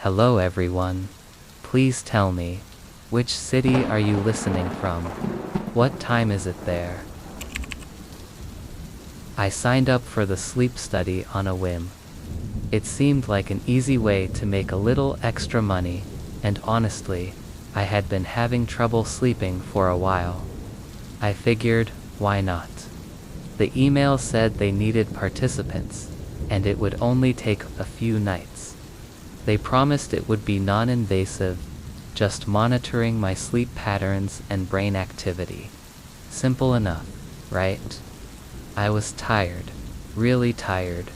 Hello everyone. Please tell me, which city are you listening from? What time is it there? I signed up for the sleep study on a whim. It seemed like an easy way to make a little extra money, and honestly, I had been having trouble sleeping for a while. I figured, why not? The email said they needed participants, and it would only take a few nights. They promised it would be non-invasive, just monitoring my sleep patterns and brain activity. Simple enough, right? I was tired, really tired,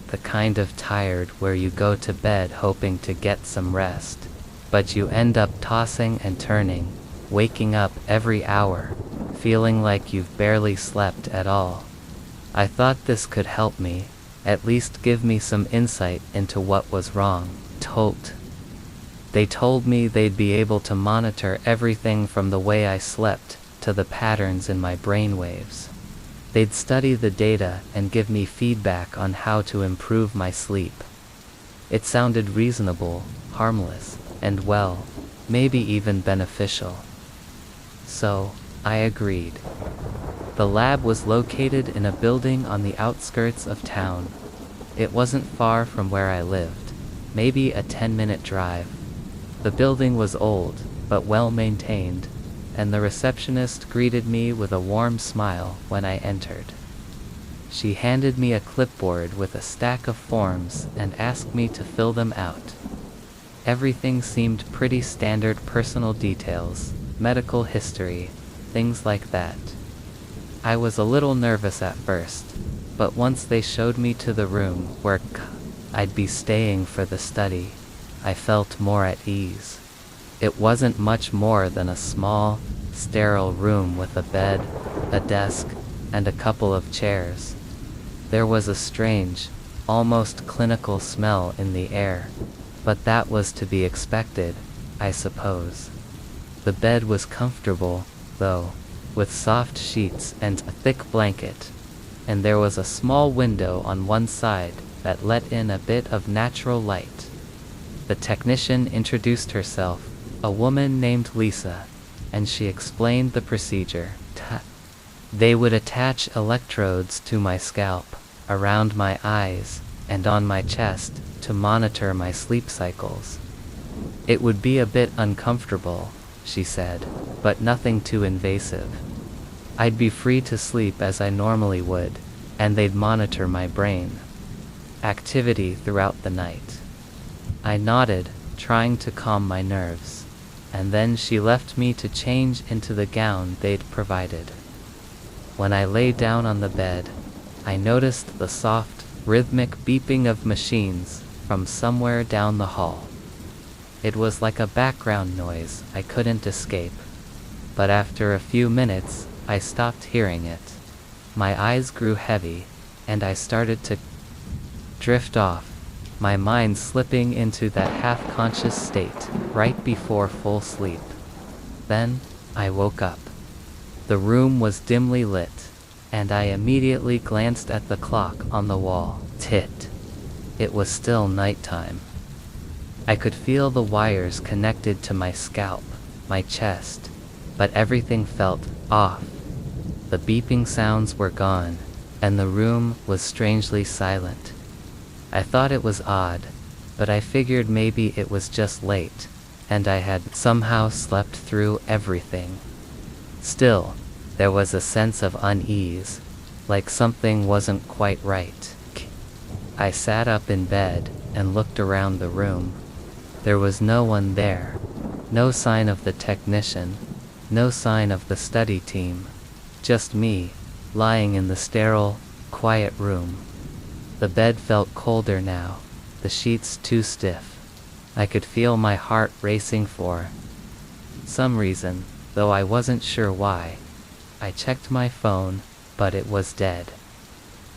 the kind of tired where you go to bed hoping to get some rest, but you end up tossing and turning, waking up every hour, feeling like you've barely slept at all. I thought this could help me, at least give me some insight into what was wrong. They told me they'd be able to monitor everything from the way I slept to the patterns in my brainwaves. They'd study the data and give me feedback on how to improve my sleep. It sounded reasonable, harmless, and well, maybe even beneficial. So, I agreed. The lab was located in a building on the outskirts of town. It wasn't far from where I lived, maybe a 10-minute drive. The building was old, but well maintained, and the receptionist greeted me with a warm smile when I entered. She handed me a clipboard with a stack of forms and asked me to fill them out. Everything seemed pretty standard: personal details, medical history, things like that. I was a little nervous at first, but once they showed me to the room where I'd be staying for the study, I felt more at ease. It wasn't much more than a small, sterile room with a bed, a desk, and a couple of chairs. There was a strange, almost clinical smell in the air, but that was to be expected, I suppose. The bed was comfortable, though, with soft sheets and a thick blanket, and there was a small window on one side that let in a bit of natural light. The technician introduced herself, a woman named Lisa, and she explained the procedure. They would attach electrodes to my scalp, around my eyes, and on my chest to monitor my sleep cycles. It would be a bit uncomfortable, she said, but nothing too invasive. I'd be free to sleep as I normally would, and they'd monitor my brain activity throughout the night. I nodded, trying to calm my nerves, and then she left me to change into the gown they'd provided. When I lay down on the bed, I noticed the soft, rhythmic beeping of machines from somewhere down the hall. It was like a background noise I couldn't escape, but after a few minutes, I stopped hearing it. My eyes grew heavy, and I started to drift off, my mind slipping into that half-conscious state right before full sleep. Then, I woke up. The room was dimly lit, and I immediately glanced at the clock on the wall. It was still nighttime. I could feel the wires connected to my scalp, my chest, but everything felt off. The beeping sounds were gone, and the room was strangely silent. I thought it was odd, but I figured maybe it was just late, and I had somehow slept through everything. Still, there was a sense of unease, like something wasn't quite right. I sat up in bed and looked around the room. There was no one there, no sign of the technician, no sign of the study team, just me, lying in the sterile, quiet room. The bed felt colder now, the sheets too stiff. I could feel my heart racing for some reason, though I wasn't sure why. I checked my phone, but it was dead.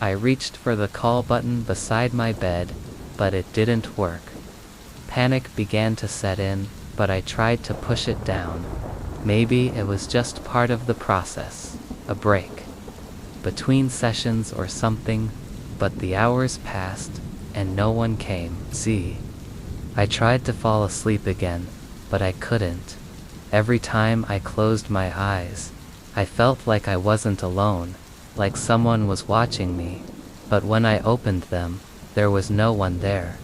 I reached for the call button beside my bed, but it didn't work. Panic began to set in, but I tried to push it down. Maybe it was just part of the process, a break between sessions or something, but the hours passed, and no one came. I tried to fall asleep again, but I couldn't. Every time I closed my eyes, I felt like I wasn't alone, like someone was watching me, but when I opened them, there was no one there.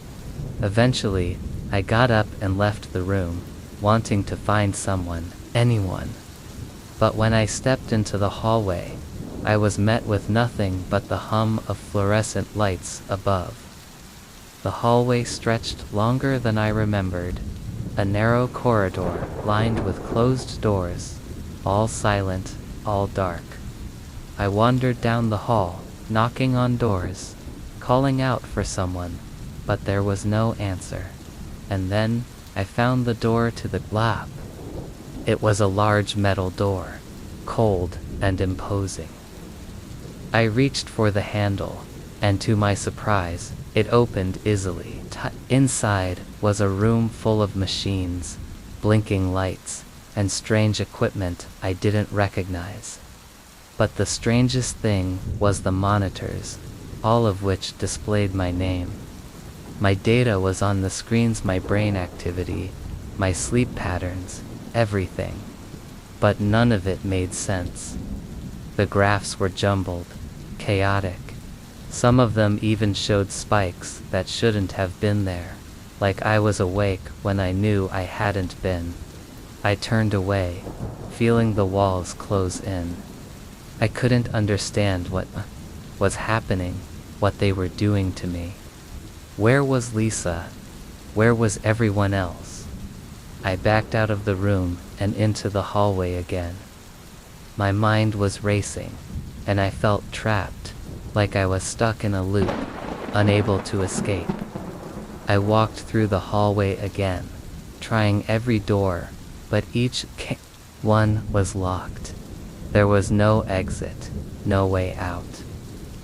Eventually, I got up and left the room, wanting to find someone, anyone. But when I stepped into the hallway, I was met with nothing but the hum of fluorescent lights above. The hallway stretched longer than I remembered, a narrow corridor lined with closed doors, all silent, all dark. I wandered down the hall, knocking on doors, calling out for someone, but there was no answer. And then, I found the door to the lab. It was a large metal door, cold and imposing. I reached for the handle, and to my surprise, it opened easily. Inside was a room full of machines, blinking lights, and strange equipment I didn't recognize. But the strangest thing was the monitors, all of which displayed my name. My data was on the screens, my brain activity, my sleep patterns, everything. But none of it made sense. The graphs were jumbled, chaotic. Some of them even showed spikes that shouldn't have been there, like I was awake when I knew I hadn't been. I turned away, feeling the walls close in. I couldn't understand what was happening, what they were doing to me. Where was Lisa? Where was everyone else? I backed out of the room and into the hallway again. My mind was racing, and I felt trapped, like I was stuck in a loop, unable to escape. I walked through the hallway again, trying every door, but each one was locked. There was no exit, no way out.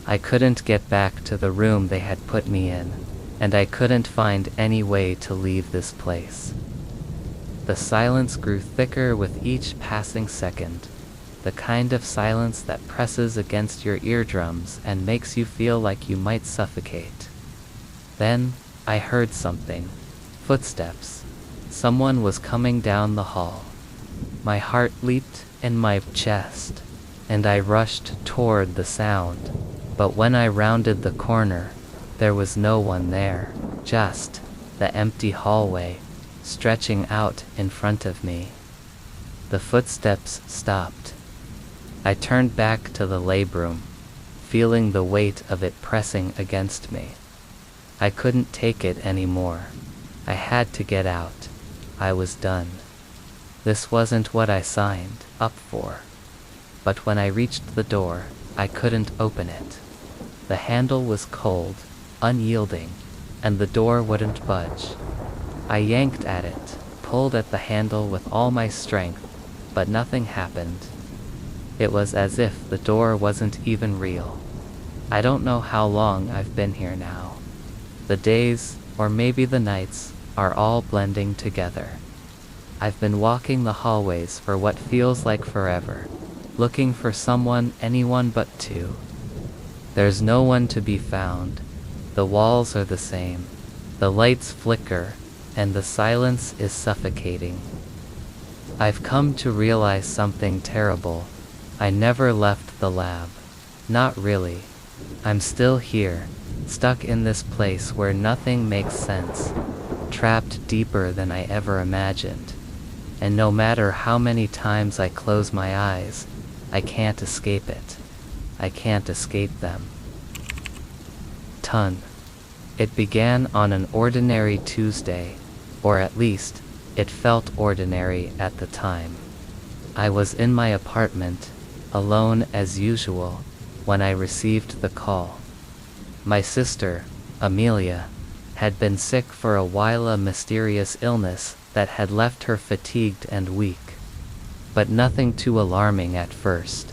I couldn't get back to the room they had put me in, and I couldn't find any way to leave this place. The silence grew thicker with each passing second, the kind of silence that presses against your eardrums and makes you feel like you might suffocate. Then, I heard something. Footsteps. Someone was coming down the hall. My heart leaped in my chest, and I rushed toward the sound. But when I rounded the corner, there was no one there, just the empty hallway, stretching out in front of me. The footsteps stopped. I turned back to the labroom, feeling the weight of it pressing against me. I couldn't take it anymore. I had to get out. I was done. This wasn't what I signed up for. But when I reached the door, I couldn't open it. The handle was cold, unyielding, and the door wouldn't budge. I yanked at it, pulled at the handle with all my strength, but nothing happened. It was as if the door wasn't even real. I don't know how long I've been here now. The days, or maybe the nights, are all blending together. I've been walking the hallways for what feels like forever, looking for someone, anyone but two. There's no one to be found. The walls are the same. The lights flicker, and the silence is suffocating. I've come to realize something terrible. I never left the lab. Not really. I'm still here, stuck in this place where nothing makes sense, trapped deeper than I ever imagined. And no matter how many times I close my eyes, I can't escape it. I can't escape them. It began on an ordinary Tuesday, or at least, it felt ordinary at the time. I was in my apartment, alone as usual, when I received the call. My sister, Amelia, had been sick for a while, a mysterious illness that had left her fatigued and weak. But nothing too alarming at first.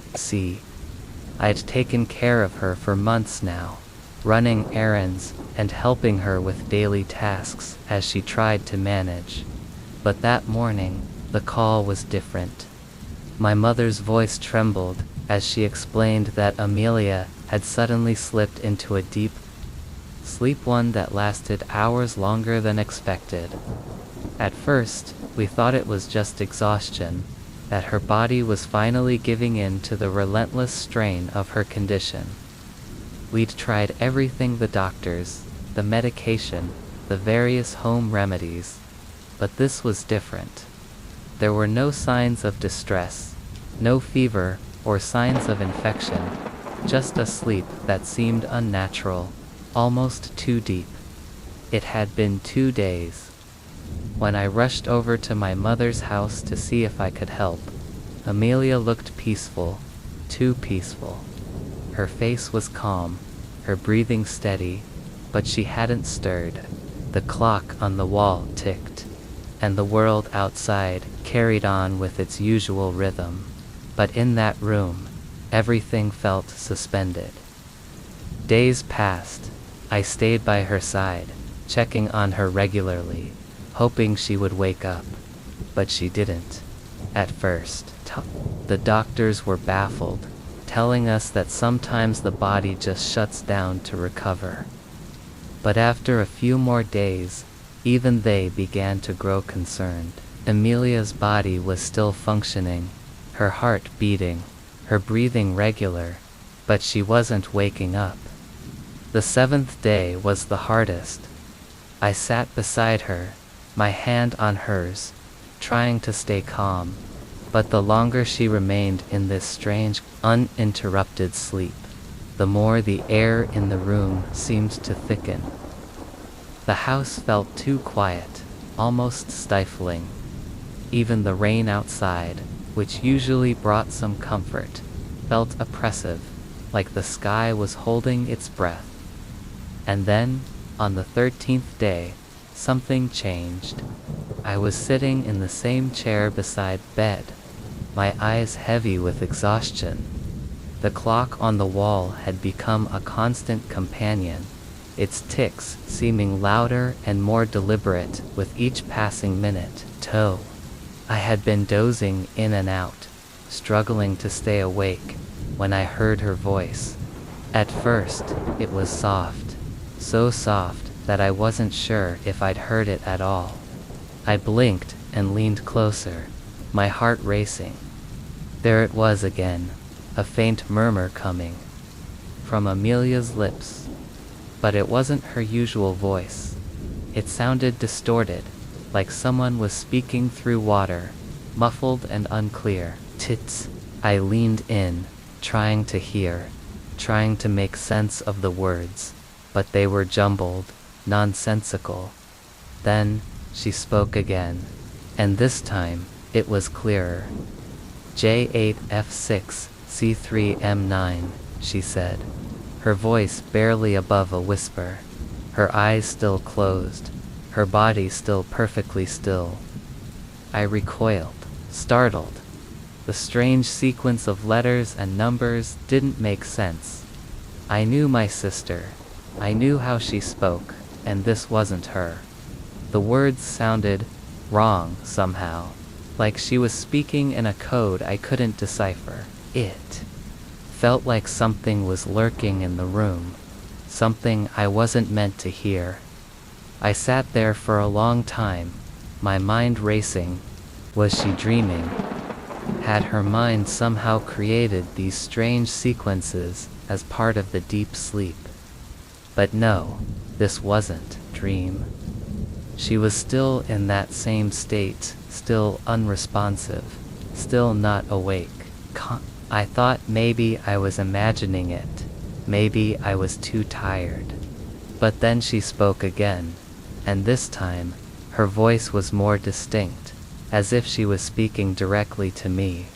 I'd taken care of her for months now, running errands and helping her with daily tasks as she tried to manage. But that morning, the call was different. My mother's voice trembled as she explained that Amelia had suddenly slipped into a deep sleep one that lasted hours longer than expected. At first, we thought it was just exhaustion, that her body was finally giving in to the relentless strain of her condition. We'd tried everything, the doctors, the medication, the various home remedies, but this was different. There were no signs of distress, no fever or signs of infection, just a sleep that seemed unnatural, almost too deep. It had been 2 days. When I rushed over to my mother's house to see if I could help, Amelia looked peaceful, too peaceful. Her face was calm, her breathing steady, but she hadn't stirred. The clock on the wall ticked, and the world outside carried on with its usual rhythm. But in that room, everything felt suspended. Days passed. I stayed by her side, checking on her regularly, hoping she would wake up. But she didn't. At first, the doctors were baffled, telling us that sometimes the body just shuts down to recover. But after a few more days, even they began to grow concerned. Amelia's body was still functioning, her heart beating, her breathing regular, but she wasn't waking up. The 7th day was the hardest. I sat beside her, my hand on hers, trying to stay calm, but the longer she remained in this strange, uninterrupted sleep, the more the air in the room seemed to thicken. The house felt too quiet, almost stifling. Even the rain outside, which usually brought some comfort, felt oppressive, like the sky was holding its breath. And then, on the 13th day, something changed. I was sitting in the same chair beside bed, my eyes heavy with exhaustion. The clock on the wall had become a constant companion, its ticks seeming louder and more deliberate with each passing minute. I had been dozing in and out, struggling to stay awake, when I heard her voice. At first, it was soft, so soft that I wasn't sure if I'd heard it at all. I blinked and leaned closer, my heart racing. There it was again, a faint murmur coming from Amelia's lips. But it wasn't her usual voice. It sounded distorted, like someone was speaking through water, muffled and unclear. Tits. I leaned in, trying to hear, trying to make sense of the words, but they were jumbled, nonsensical. Then, she spoke again, and this time, it was clearer. J8F6C3M9, she said, her voice barely above a whisper, her eyes still closed, her body still perfectly still. I recoiled, startled. The strange sequence of letters and numbers didn't make sense. I knew my sister. I knew how she spoke, and this wasn't her. The words sounded wrong somehow, like she was speaking in a code I couldn't decipher. It felt like something was lurking in the room, something I wasn't meant to hear. I sat there for a long time, my mind racing. Was she dreaming? Had her mind somehow created these strange sequences as part of the deep sleep? But no, this wasn't dream. She was still in that same state, still unresponsive, still not awake. I thought maybe I was imagining it, maybe I was too tired. But then she spoke again, and this time, her voice was more distinct, as if she was speaking directly to me.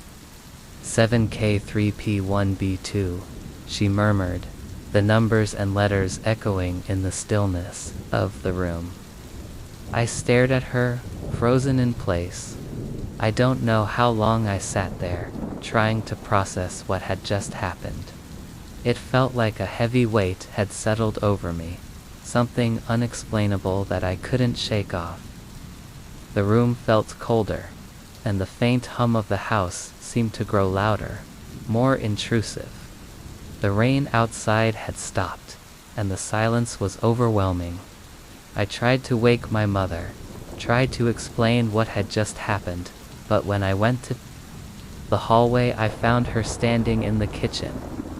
7K3P1B2, she murmured, the numbers and letters echoing in the stillness of the room. I stared at her, frozen in place. I don't know how long I sat there, trying to process what had just happened. It felt like a heavy weight had settled over me, something unexplainable that I couldn't shake off. The room felt colder, and the faint hum of the house seemed to grow louder, more intrusive. The rain outside had stopped, and the silence was overwhelming. I tried to wake my mother, tried to explain what had just happened, but when I went to the hallway I found her standing in the kitchen,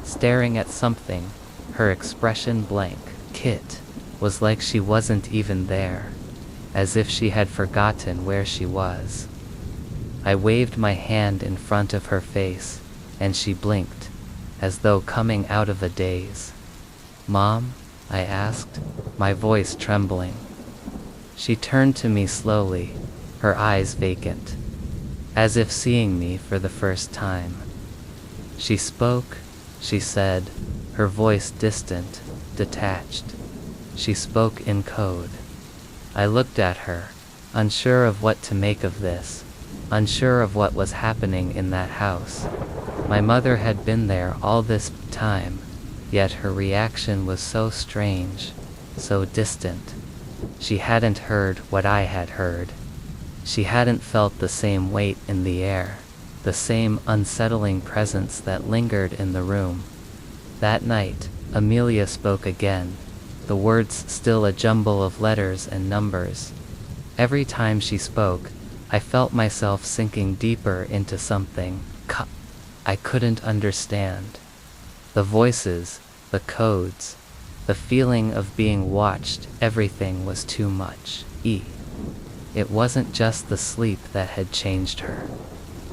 staring at something, her expression blank. Kit was like she wasn't even there, as if she had forgotten where she was. I waved my hand in front of her face, and she blinked, as though coming out of a daze. "Mom?" I asked, my voice trembling. She turned to me slowly, her eyes vacant, as if seeing me for the first time. She spoke, she said, her voice distant, detached. She spoke in code. I looked at her, unsure of what to make of this, unsure of what was happening in that house. My mother had been there all this time, yet her reaction was so strange, so distant. She hadn't heard what I had heard. She hadn't felt the same weight in the air, the same unsettling presence that lingered in the room. That night, Amelia spoke again, the words still a jumble of letters and numbers. Every time she spoke, I felt myself sinking deeper into something I couldn't understand. The voices, the codes, the feeling of being watched, everything was too much. It wasn't just the sleep that had changed her.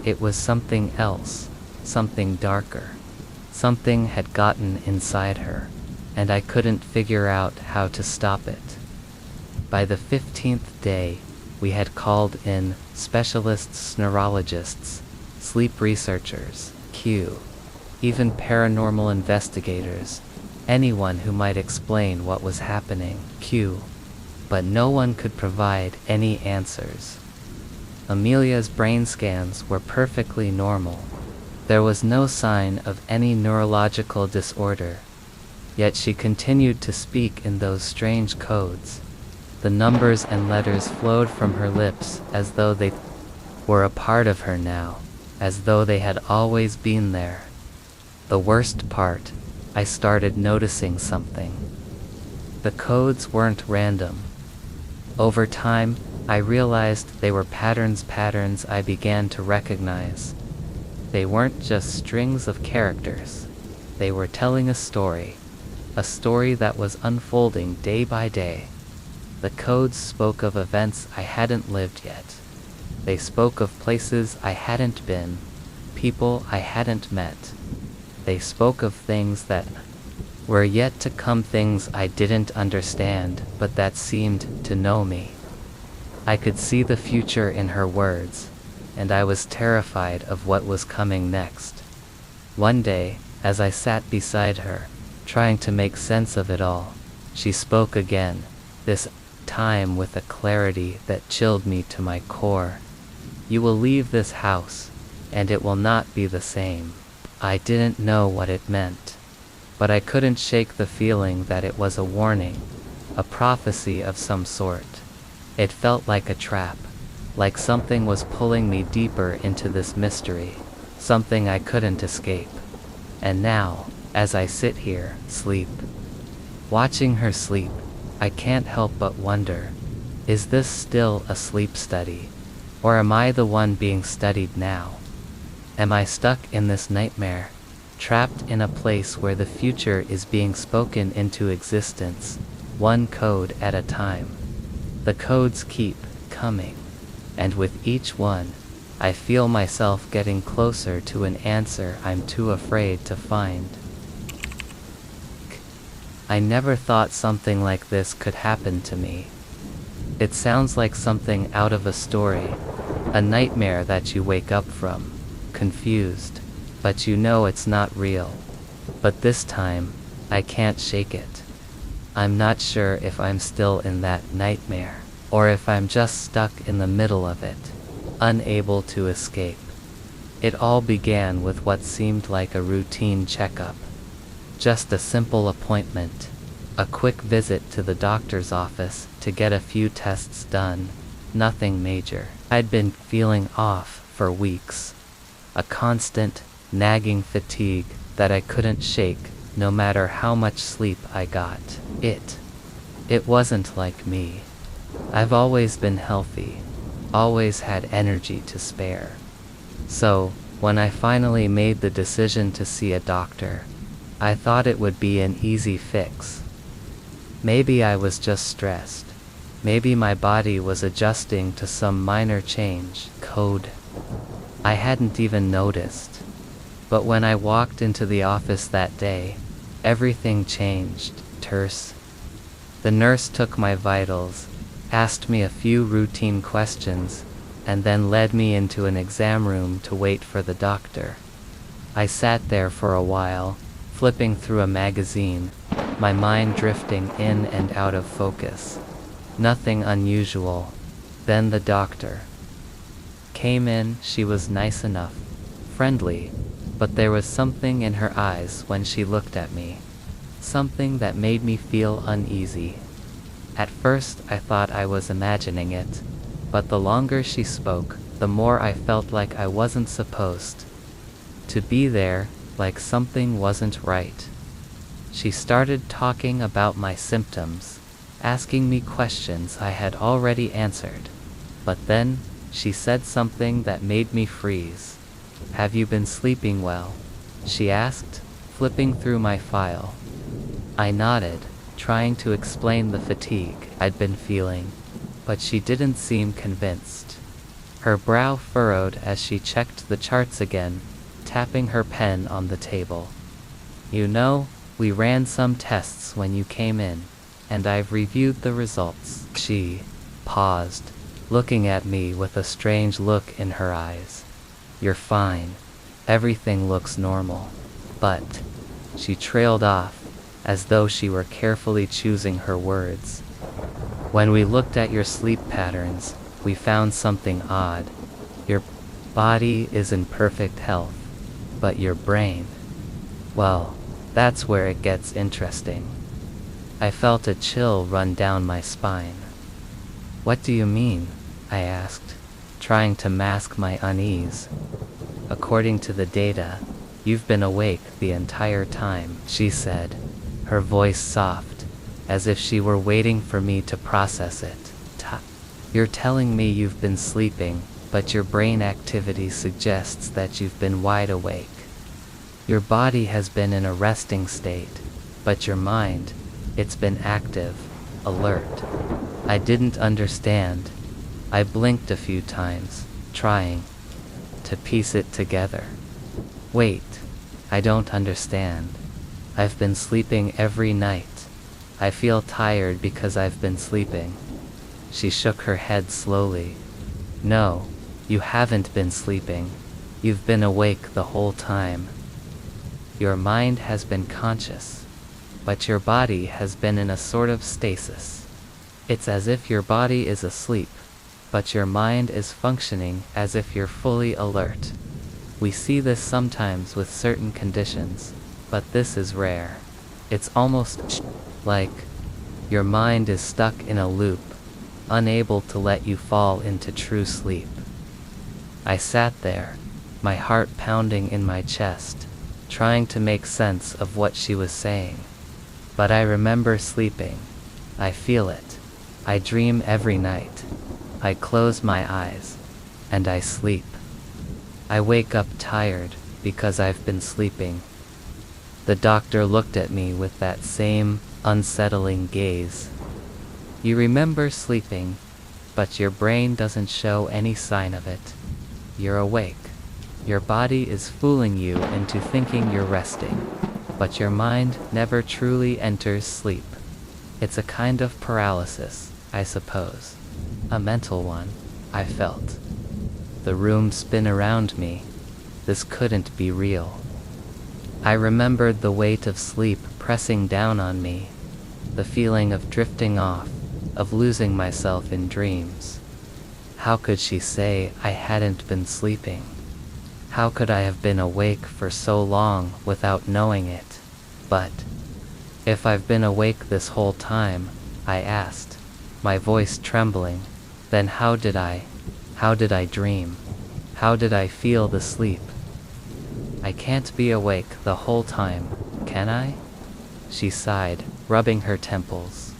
It was something else, something darker. Something had gotten inside her, and I couldn't figure out how to stop it. By the 15th day, we had called in specialists, neurologists, sleep researchers, even paranormal investigators, anyone who might explain what was happening, but no one could provide any answers. Amelia's brain scans were perfectly normal. There was no sign of any neurological disorder, yet she continued to speak in those strange codes. The numbers and letters flowed from her lips as though they were a part of her now, as though they had always been there. The worst part, I started noticing something. The codes weren't random. Over time, I realized they were patterns I began to recognize. They weren't just strings of characters. They were telling a story that was unfolding day by day. The codes spoke of events I hadn't lived yet. They spoke of places I hadn't been, people I hadn't met. They spoke of things that were yet to come, things I didn't understand, but that seemed to know me. I could see the future in her words, and I was terrified of what was coming next. One day, as I sat beside her, trying to make sense of it all, she spoke again, this time with a clarity that chilled me to my core. "You will leave this house, and it will not be the same." I didn't know what it meant, but I couldn't shake the feeling that it was a warning, a prophecy of some sort. It felt like a trap, like something was pulling me deeper into this mystery, something I couldn't escape. And now, as I sit here, watching her sleep, I can't help but wonder, is this still a sleep study? Or am I the one being studied now? Am I stuck in this nightmare, trapped in a place where the future is being spoken into existence, one code at a time? The codes keep coming, and with each one, I feel myself getting closer to an answer I'm too afraid to find. I never thought something like this could happen to me. It sounds like something out of a story, a nightmare that you wake up from, confused, but you know it's not real. But this time, I can't shake it. I'm not sure if I'm still in that nightmare, or if I'm just stuck in the middle of it, unable to escape. It all began with what seemed like a routine checkup. Just a simple appointment, a quick visit to the doctor's office to get a few tests done, nothing major. I'd been feeling off for weeks, a constant, nagging fatigue that I couldn't shake, no matter how much sleep I got. It wasn't like me. I've always been healthy, always had energy to spare. So, when I finally made the decision to see a doctor, I thought it would be an easy fix. Maybe I was just stressed. Maybe my body was adjusting to some minor change. Code. I hadn't even noticed. But when I walked into the office that day, everything changed. Terse. The nurse took my vitals, asked me a few routine questions, and then led me into an exam room to wait for the doctor. I sat there for a while, flipping through a magazine, my mind drifting in and out of focus. Nothing unusual. Then the doctor came in. She was nice enough, friendly, but there was something in her eyes when she looked at me. Something that made me feel uneasy. At first I thought I was imagining it, but the longer she spoke, the more I felt like I wasn't supposed to be there, like something wasn't right. She started talking about my symptoms, asking me questions I had already answered. But then, she said something that made me freeze. "Have you been sleeping well?" she asked, flipping through my file. I nodded, trying to explain the fatigue I'd been feeling, but she didn't seem convinced. Her brow furrowed as she checked the charts again, tapping her pen on the table. "You know, we ran some tests when you came in, and I've reviewed the results." She paused, looking at me with a strange look in her eyes. "You're fine. Everything looks normal. But," she trailed off, as though she were carefully choosing her words, "when we looked at your sleep patterns, we found something odd. Your body is in perfect health, but your brain, well, that's where it gets interesting." I felt a chill run down my spine. "What do you mean?" I asked, trying to mask my unease. "According to the data, you've been awake the entire time," she said, her voice soft, as if she were waiting for me to process it. "You're telling me you've been sleeping, but your brain activity suggests that you've been wide awake. Your body has been in a resting state, but your mind, it's been active, alert." I didn't understand. I blinked a few times, trying to piece it together. "Wait, I don't understand. I've been sleeping every night. I feel tired because I've been sleeping." She shook her head slowly. "No, you haven't been sleeping. You've been awake the whole time. Your mind has been conscious, but your body has been in a sort of stasis. It's as if your body is asleep, but your mind is functioning as if you're fully alert. We see this sometimes with certain conditions, but this is rare. It's almost like your mind is stuck in a loop, unable to let you fall into true sleep." I sat there, my heart pounding in my chest, trying to make sense of what she was saying. But I remember sleeping. I feel it. I dream every night. I close my eyes, and I sleep. I wake up tired because I've been sleeping. The doctor looked at me with that same unsettling gaze. "You remember sleeping, but your brain doesn't show any sign of it. You're awake. Your body is fooling you into thinking you're resting, but your mind never truly enters sleep. It's a kind of paralysis, I suppose. A mental one," I felt. The room spun around me. This couldn't be real. I remembered the weight of sleep pressing down on me, the feeling of drifting off, of losing myself in dreams. How could she say I hadn't been sleeping? How could I have been awake for so long without knowing it? But if I've been awake this whole time, I asked, my voice trembling, then how did I dream? How did I feel the sleep? "I can't be awake the whole time," can I?" She sighed, rubbing her temples.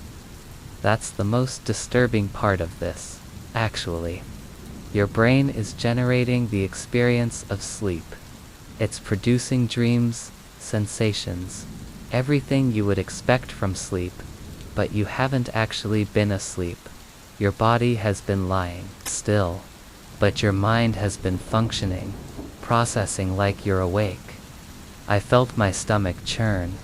"That's the most disturbing part of this, actually. Your brain is generating the experience of sleep. It's producing dreams, sensations, everything you would expect from sleep, but you haven't actually been asleep. Your body has been lying still, but your mind has been functioning, processing like you're awake." I felt my stomach churn.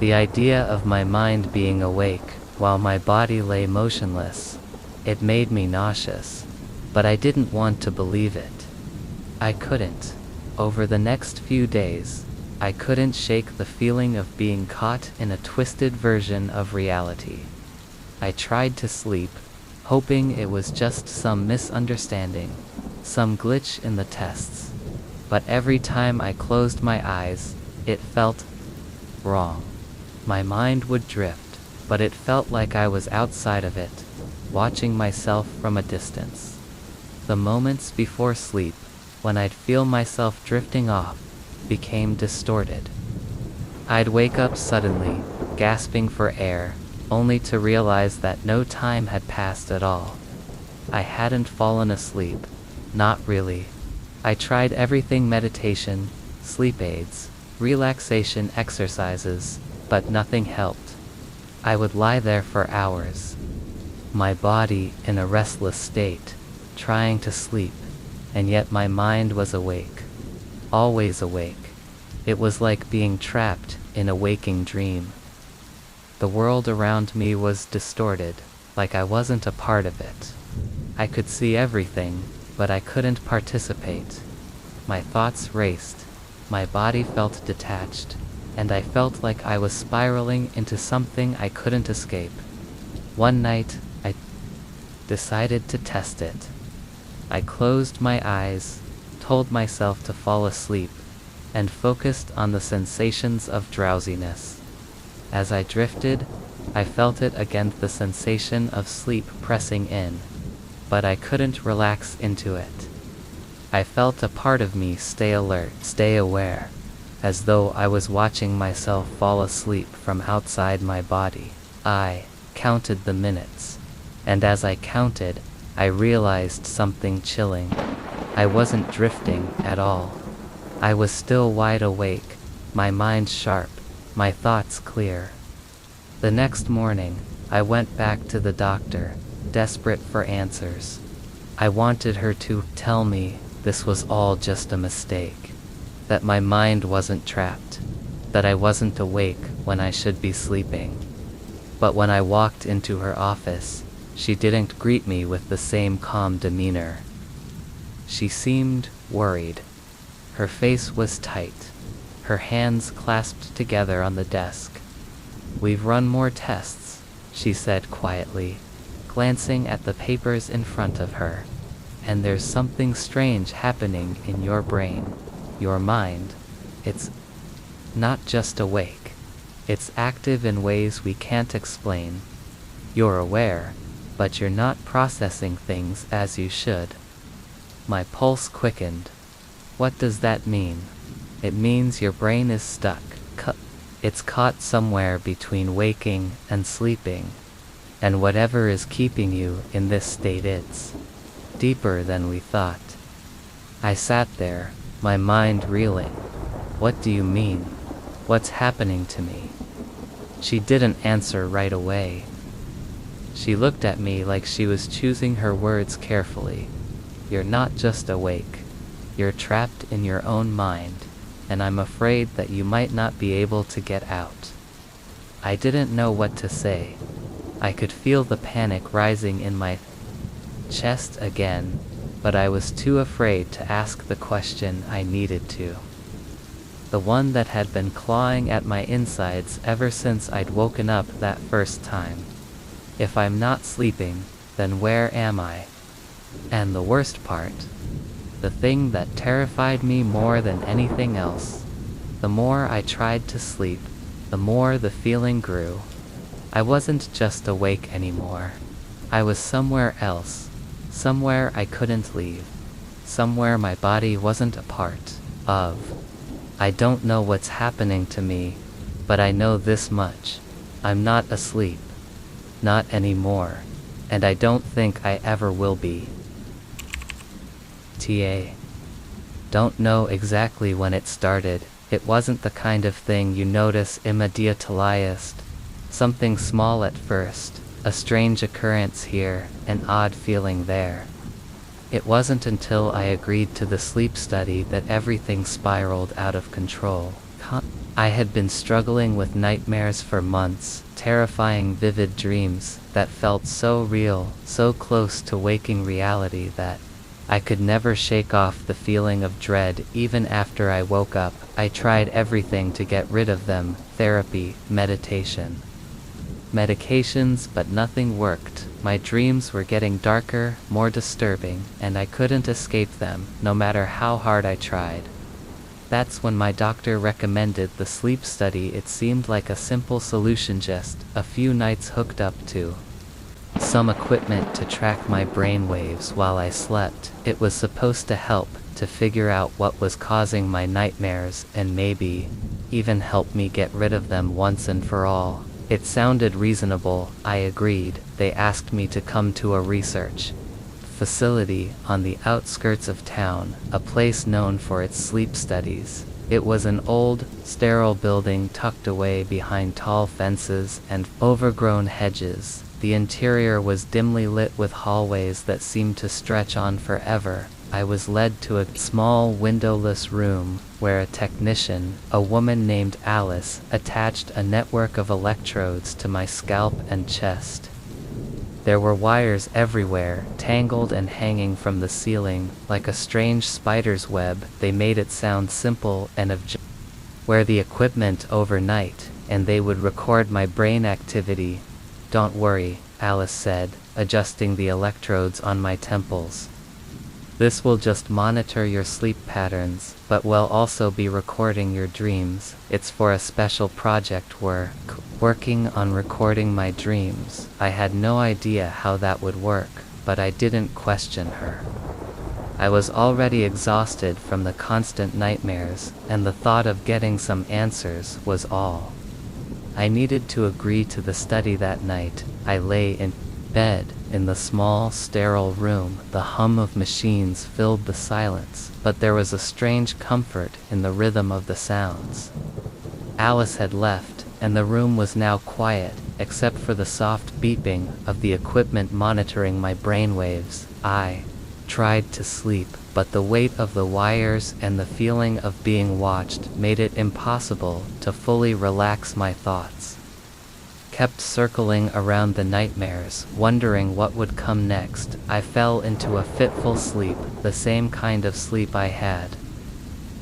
The idea of my mind being awake while my body lay motionless, it made me nauseous, but I didn't want to believe it. I couldn't. Over the next few days, I couldn't shake the feeling of being caught in a twisted version of reality. I tried to sleep, hoping it was just some misunderstanding, some glitch in the tests. But every time I closed my eyes, it felt wrong. My mind would drift, but it felt like I was outside of it, watching myself from a distance. The moments before sleep, when I'd feel myself drifting off, became distorted. I'd wake up suddenly, gasping for air, only to realize that no time had passed at all. I hadn't fallen asleep, not really. I tried everything: meditation, sleep aids, relaxation exercises, but nothing helped. I would lie there for hours, my body in a restless state, trying to sleep, and yet my mind was awake, always awake. It was like being trapped in a waking dream. The world around me was distorted, like I wasn't a part of it. I could see everything, but I couldn't participate. My thoughts raced, my body felt detached, and I felt like I was spiraling into something I couldn't escape. One night, I decided to test it. I closed my eyes, told myself to fall asleep, and focused on the sensations of drowsiness. As I drifted, I felt it again, the sensation of sleep pressing in, but I couldn't relax into it. I felt a part of me stay alert, stay aware, as though I was watching myself fall asleep from outside my body. I counted the minutes, and as I counted, I realized something chilling. I wasn't drifting at all. I was still wide awake, my mind sharp, my thoughts clear. The next morning, I went back to the doctor, desperate for answers. I wanted her to tell me this was all just a mistake, that my mind wasn't trapped, that I wasn't awake when I should be sleeping. But when I walked into her office, she didn't greet me with the same calm demeanor. She seemed worried. Her face was tight, her hands clasped together on the desk. "We've run more tests," she said quietly, glancing at the papers in front of her. "And there's something strange happening in your brain, your mind. It's not just awake. It's active in ways we can't explain. You're aware, but you're not processing things as you should." My pulse quickened. "What does that mean?" "It means your brain is stuck. It's caught somewhere between waking and sleeping. And whatever is keeping you in this state, it's deeper than we thought." I sat there, my mind reeling. "What do you mean? What's happening to me?" She didn't answer right away. She looked at me like she was choosing her words carefully. "You're not just awake. You're trapped in your own mind, and I'm afraid that you might not be able to get out." I didn't know what to say. I could feel the panic rising in my chest again, but I was too afraid to ask the question I needed to. The one that had been clawing at my insides ever since I'd woken up that first time. If I'm not sleeping, then where am I? And the worst part, the thing that terrified me more than anything else, the more I tried to sleep, the more the feeling grew. I wasn't just awake anymore. I was somewhere else, somewhere I couldn't leave, somewhere my body wasn't a part of. I don't know what's happening to me, But I know this much. I'm not asleep. Not anymore. And I don't think I ever will be. TA. Don't know exactly when it started. It wasn't the kind of thing you notice immediately. Something small at first, a strange occurrence here, an odd feeling there. It wasn't until I agreed to the sleep study that everything spiraled out of control. I had been struggling with nightmares for months, terrifying vivid dreams that felt so real, so close to waking reality that I could never shake off the feeling of dread even after I woke up. I tried everything to get rid of them: therapy, meditation, medications, but nothing worked. My dreams were getting darker, more disturbing, and I couldn't escape them, no matter how hard I tried. That's when my doctor recommended the sleep study. It seemed like a simple solution, just a few nights hooked up to some equipment to track my brainwaves while I slept. It was supposed to help to figure out what was causing my nightmares and maybe even help me get rid of them once and for all. It sounded reasonable. I agreed. They asked me to come to a research facility on the outskirts of town, a place known for its sleep studies. It was an old, sterile building tucked away behind tall fences and overgrown hedges. The interior was dimly lit with hallways that seemed to stretch on forever. I was led to a small windowless room where a technician, a woman named Alice, attached a network of electrodes to my scalp and chest. There were wires everywhere, tangled and hanging from the ceiling, like a strange spider's web. They made it sound simple and wear the equipment overnight, and they would record my brain activity. Don't worry, Alice said, adjusting the electrodes on my temples. This will just monitor your sleep patterns, but will also be recording your dreams. It's for a special project we're working on, recording my dreams. I had no idea how that would work, but I didn't question her. I was already exhausted from the constant nightmares, and the thought of getting some answers was all I needed to agree to the study. That night, I lay in bed in the small, sterile room. The hum of machines filled the silence, but there was a strange comfort in the rhythm of the sounds. Alice had left, and the room was now quiet, except for the soft beeping of the equipment monitoring my brainwaves. I tried to sleep, but the weight of the wires and the feeling of being watched made it impossible to fully relax. My thoughts kept circling around the nightmares, wondering what would come next. I fell into a fitful sleep, the same kind of sleep I had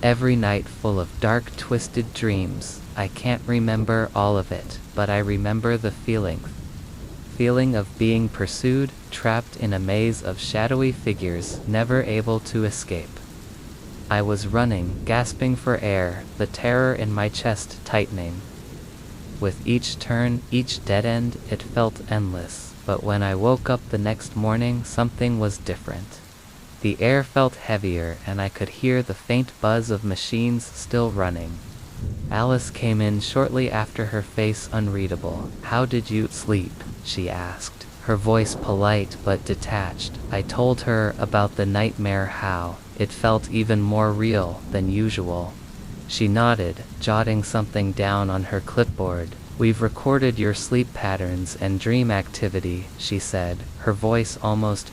every night, full of dark, twisted dreams. I can't remember all of it, but I remember the feeling of being pursued, trapped in a maze of shadowy figures, never able to escape. I was running, gasping for air, the terror in my chest tightening. With each turn, each dead end, it felt endless. But when I woke up the next morning, something was different. The air felt heavier, and I could hear the faint buzz of machines still running. Alice came in shortly after, her face unreadable. "How did you sleep?" she asked, her voice polite but detached. I told her about the nightmare, how it felt even more real than usual. She nodded, jotting something down on her clipboard. "We've recorded your sleep patterns and dream activity," she said, her voice almost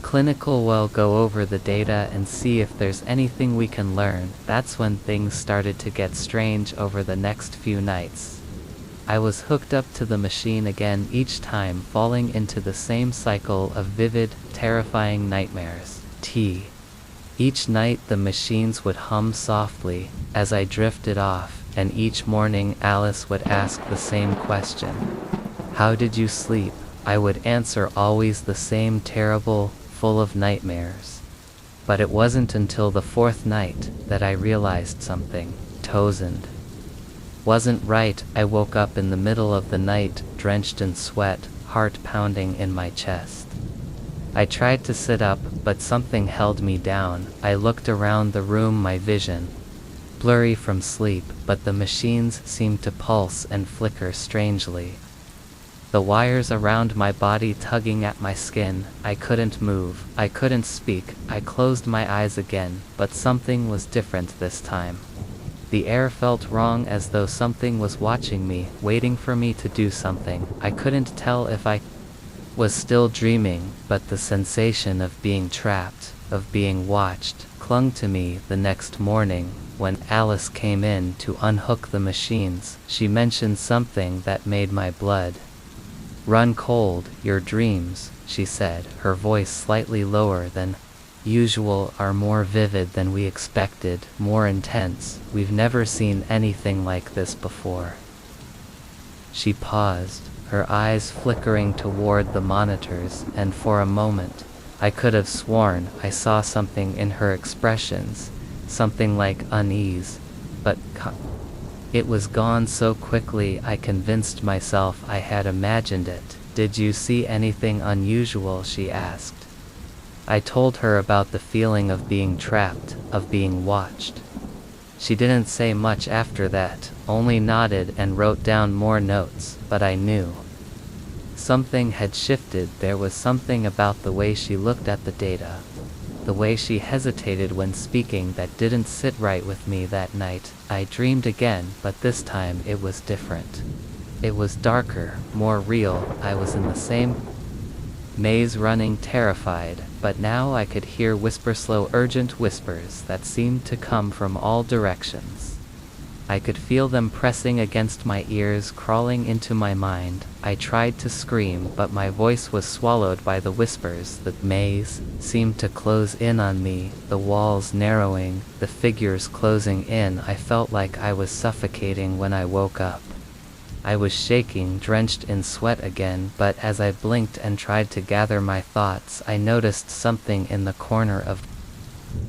clinical. "We'll go over the data and see if there's anything we can learn." That's when things started to get strange. Over the next few nights, I was hooked up to the machine again, each time falling into the same cycle of vivid, terrifying nightmares. Each night the machines would hum softly as I drifted off, and each morning Alice would ask the same question. "How did you sleep?" I would answer, always the same: terrible, full of nightmares. But it wasn't until the fourth night that I realized something wasn't right. I woke up in the middle of the night, drenched in sweat, heart pounding in my chest. I tried to sit up, but something held me down. I looked around the room, my vision blurry from sleep, but the machines seemed to pulse and flicker strangely. The wires around my body tugging at my skin. I couldn't move, I couldn't speak. I closed my eyes again, but something was different this time. The air felt wrong, as though something was watching me, waiting for me to do something. I couldn't tell if I was still dreaming, but the sensation of being trapped, of being watched, clung to me. The next morning, when Alice came in to unhook the machines, she mentioned something that made my blood run cold. Your dreams, she said, her voice slightly lower than usual, are more vivid than we expected, more intense. We've never seen anything like this before. She paused, her eyes flickering toward the monitors, and for a moment, I could have sworn I saw something in her expressions, something like unease, but it was gone so quickly I convinced myself I had imagined it. Did you see anything unusual? She asked. I told her about the feeling of being trapped, of being watched. She didn't say much after that, only nodded and wrote down more notes, but I knew something had shifted. There was something about the way she looked at the data, the way she hesitated when speaking, that didn't sit right with me that night. I dreamed again, but this time it was different. It was darker, more real. I was in the same maze, running terrified, but now I could hear slow, urgent whispers that seemed to come from all directions. I could feel them pressing against my ears, crawling into my mind. I tried to scream, but my voice was swallowed by the whispers. The maze seemed to close in on me, the walls narrowing, the figures closing in. I felt like I was suffocating when I woke up. I was shaking, drenched in sweat again, but as I blinked and tried to gather my thoughts, I noticed something in the corner of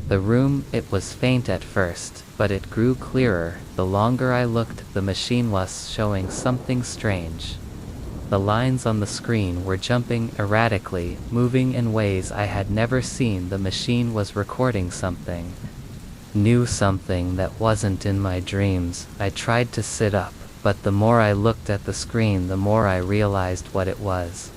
the room. It was faint at first, but it grew clearer. The longer I looked, the machine was showing something strange. The lines on the screen were jumping erratically, moving in ways I had never seen. The machine was recording something new, something that wasn't in my dreams. I tried to sit up, but the more I looked at the screen, the more I realized what it was.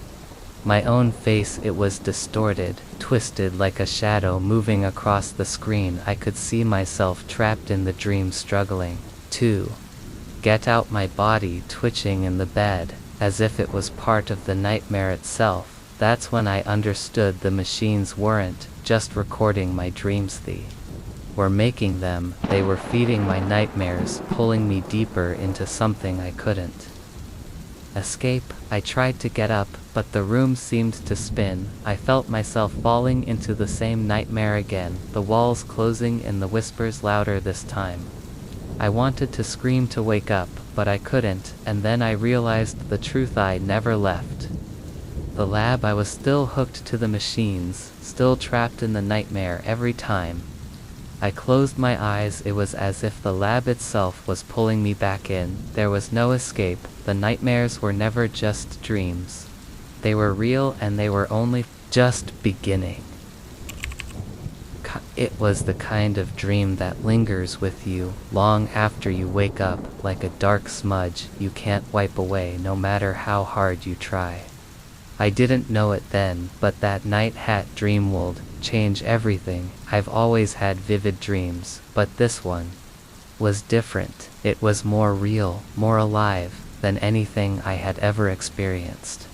My own face. It was distorted, twisted like a shadow moving across the screen. I could see myself trapped in the dream, struggling to get out, my body twitching in the bed, as if it was part of the nightmare itself. That's when I understood the machines weren't just recording my dreams, they were making them. They were feeding my nightmares, pulling me deeper into something I couldn't escape. I tried to get up, but the room seemed to spin. I felt myself falling into the same nightmare again, the walls closing in, the whispers louder this time. I wanted to scream to wake up, but I couldn't, and then I realized the truth. I never left the lab. I was still hooked to the machines, still trapped in the nightmare. Every time I closed my eyes, it was as if the lab itself was pulling me back in. There was no escape. The nightmares were never just dreams. They were real, and they were only just beginning. It was the kind of dream that lingers with you long after you wake up, like a dark smudge you can't wipe away no matter how hard you try. I didn't know it then, but that night had dreamworld change everything. I've always had vivid dreams, but this one was different. It was more real, more alive than anything I had ever experienced.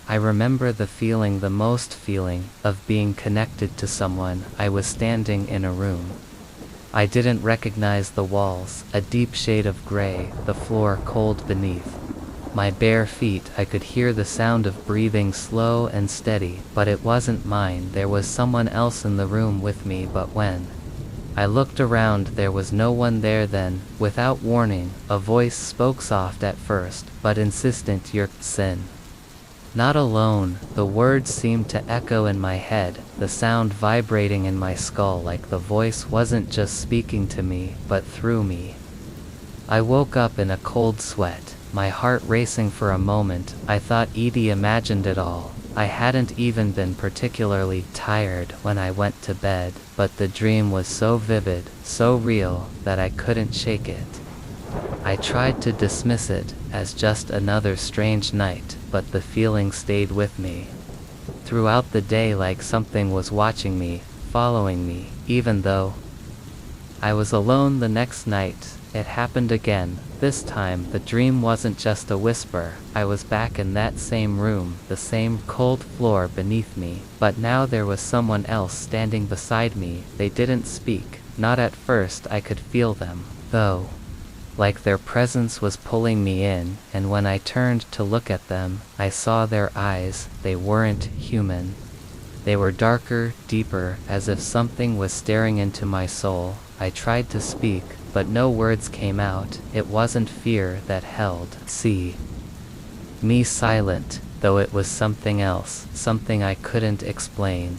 I remember the feeling the most, feeling of being connected to someone. I was standing in a room. I didn't recognize the walls, a deep shade of gray, the floor cold beneath my bare feet. I could hear the sound of breathing, slow and steady, but it wasn't mine. There was someone else in the room with me, but when I looked around, there was no one there. Then, without warning, a voice spoke, soft at first, but insistent. You're sin. Not alone. The words seemed to echo in my head, the sound vibrating in my skull, like the voice wasn't just speaking to me, but through me. I woke up in a cold sweat, my heart racing. For a moment, I thought Edie imagined it all. I hadn't even been particularly tired when I went to bed, but the dream was so vivid, so real, that I couldn't shake it. I tried to dismiss it as just another strange night, but the feeling stayed with me throughout the day, like something was watching me, following me. Even though I was alone the next night, it happened again. This time, the dream wasn't just a whisper. I was back in that same room, the same cold floor beneath me, but now there was someone else standing beside me. They didn't speak. Not at first. I could feel them, though, like their presence was pulling me in, and when I turned to look at them, I saw their eyes. They weren't human. They were darker, deeper, as if something was staring into my soul. I tried to speak, but no words came out. It wasn't fear that held me silent, though it was something else, something I couldn't explain.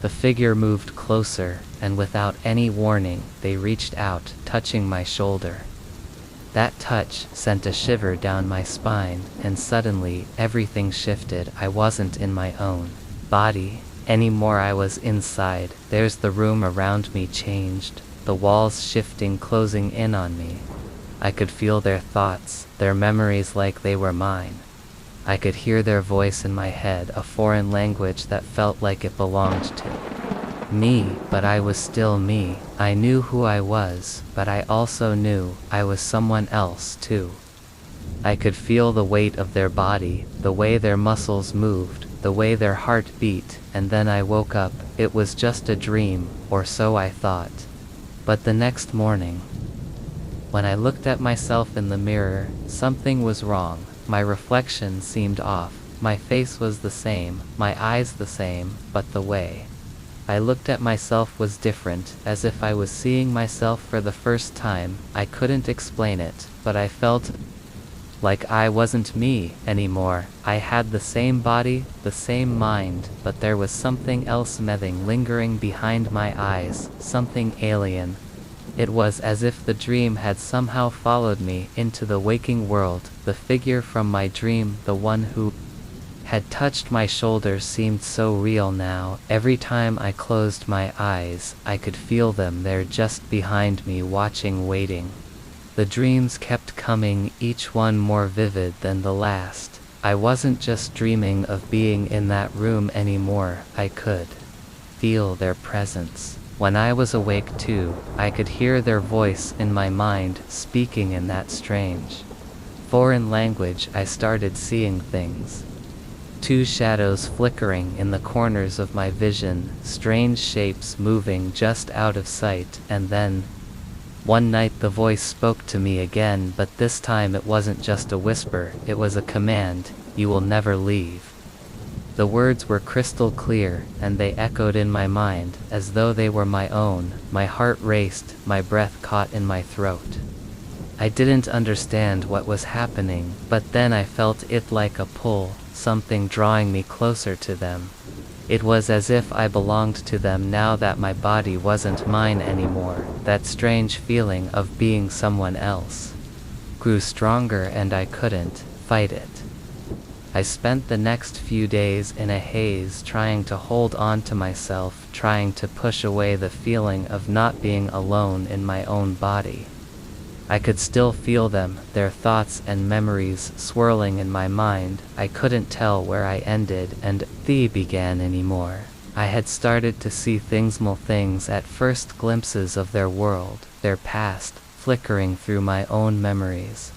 The figure moved closer, and without any warning, they reached out, touching my shoulder. That touch sent a shiver down my spine, and suddenly, everything shifted. I wasn't in my own body anymore. I was inside. The room around me changed, the walls shifting, closing in on me. I could feel their thoughts, their memories, like they were mine. I could hear their voice in my head, a foreign language that felt like it belonged to me, but I was still me. I knew who I was, but I also knew I was someone else too. I could feel the weight of their body, the way their muscles moved, the way their heart beat, and then I woke up. It was just a dream, or so I thought. But the next morning, when I looked at myself in the mirror, something was wrong. My reflection seemed off. My face was the same, my eyes the same, but the way I looked at myself was different, as if I was seeing myself for the first time. I couldn't explain it, but I felt like I wasn't me anymore. I had the same body, the same mind, but there was something else lingering behind my eyes, something alien. It was as if the dream had somehow followed me into the waking world. The figure from my dream, the one who had touched my shoulder, seemed so real now. Every time I closed my eyes, I could feel them there, just behind me, watching, waiting. The dreams kept coming, each one more vivid than the last. I wasn't just dreaming of being in that room anymore. I could feel their presence. When I was awake too, I could hear their voice in my mind, speaking in that strange foreign language. I started seeing things. Two shadows flickering in the corners of my vision, strange shapes moving just out of sight, and then one night the voice spoke to me again, but this time it wasn't just a whisper, it was a command: "You will never leave." The words were crystal clear, and they echoed in my mind, as though they were my own. My heart raced, my breath caught in my throat. I didn't understand what was happening, but then I felt it, like a pull, something drawing me closer to them. It was as if I belonged to them now that my body wasn't mine anymore. That strange feeling of being someone else grew stronger, and I couldn't fight it. I spent the next few days in a haze, trying to hold on to myself, trying to push away the feeling of not being alone in my own body. I could still feel them, their thoughts and memories swirling in my mind. I couldn't tell where I ended and they began anymore. I had started to see things at first, glimpses of their world, their past, flickering through my own memories.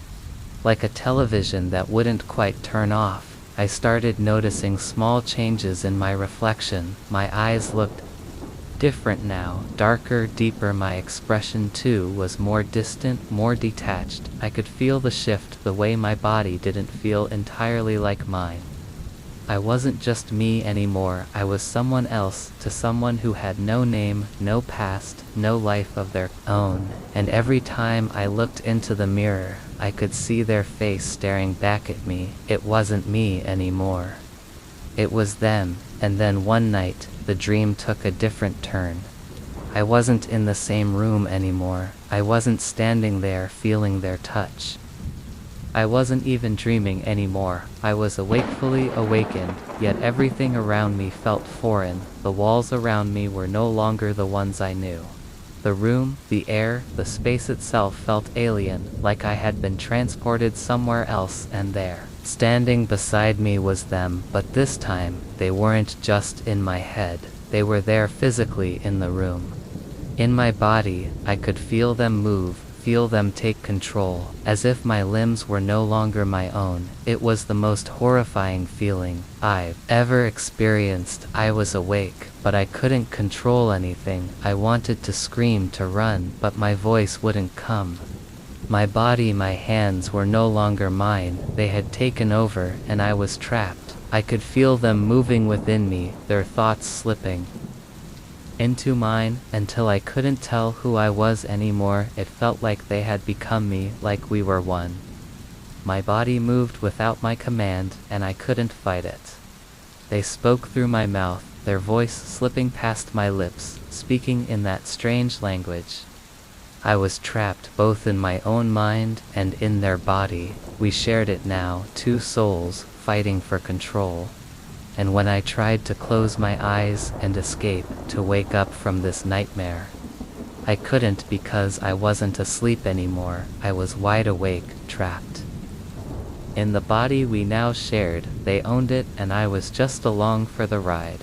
Like a television that wouldn't quite turn off, I started noticing small changes in my reflection. My eyes looked different now, darker, deeper. My expression too was more distant, more detached. I could feel the shift, the way my body didn't feel entirely like mine. I wasn't just me anymore. I was someone else, to someone who had no name, no past, no life of their own. And every time I looked into the mirror, I could see their face staring back at me. It wasn't me anymore. It was them. And then one night, the dream took a different turn. I wasn't in the same room anymore. I wasn't standing there feeling their touch. I wasn't even dreaming anymore. I was fully awakened, yet everything around me felt foreign. The walls around me were no longer the ones I knew. The room, the air, the space itself felt alien, like I had been transported somewhere else, and there, standing beside me, was them, but this time, they weren't just in my head. They were there physically in the room. In my body, I could feel them move, feel them take control, as if my limbs were no longer my own. It was the most horrifying feeling I've ever experienced. I was awake, but I couldn't control anything. I wanted to scream, to run, but my voice wouldn't come. My body, my hands were no longer mine. They had taken over, and I was trapped. I could feel them moving within me, their thoughts slipping into mine, until I couldn't tell who I was anymore. It felt like they had become me, like we were one. My body moved without my command, and I couldn't fight it. They spoke through my mouth, their voice slipping past my lips, speaking in that strange language. I was trapped both in my own mind and in their body. We shared it now, two souls fighting for control. And when I tried to close my eyes and escape, to wake up from this nightmare, I couldn't, because I wasn't asleep anymore. I was wide awake, trapped in the body we now shared. They owned it, and I was just along for the ride.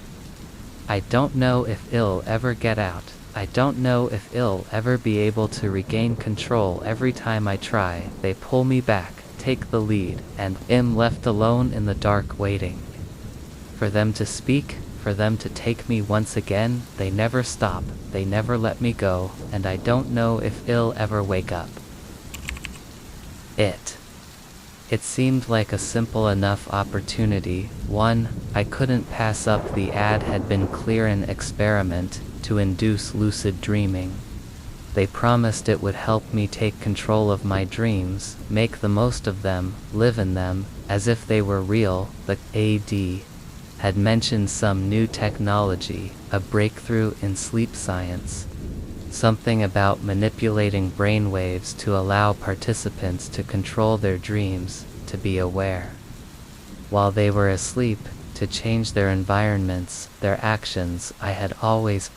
I don't know if I'll ever get out. I don't know if I'll ever be able to regain control. Every time I try, they pull me back, take the lead, and I'm left alone in the dark, waiting for them to speak, for them to take me once again. They never stop, they never let me go, and I don't know if I'll ever wake up. It seemed like a simple enough opportunity. One, I couldn't pass up. The ad had been clear: an experiment to induce lucid dreaming. They promised it would help me take control of my dreams, make the most of them, live in them, as if they were real. The AD had mentioned some new technology, a breakthrough in sleep science. Something about manipulating brainwaves to allow participants to control their dreams, to be aware while they were asleep, to change their environments, their actions. I had always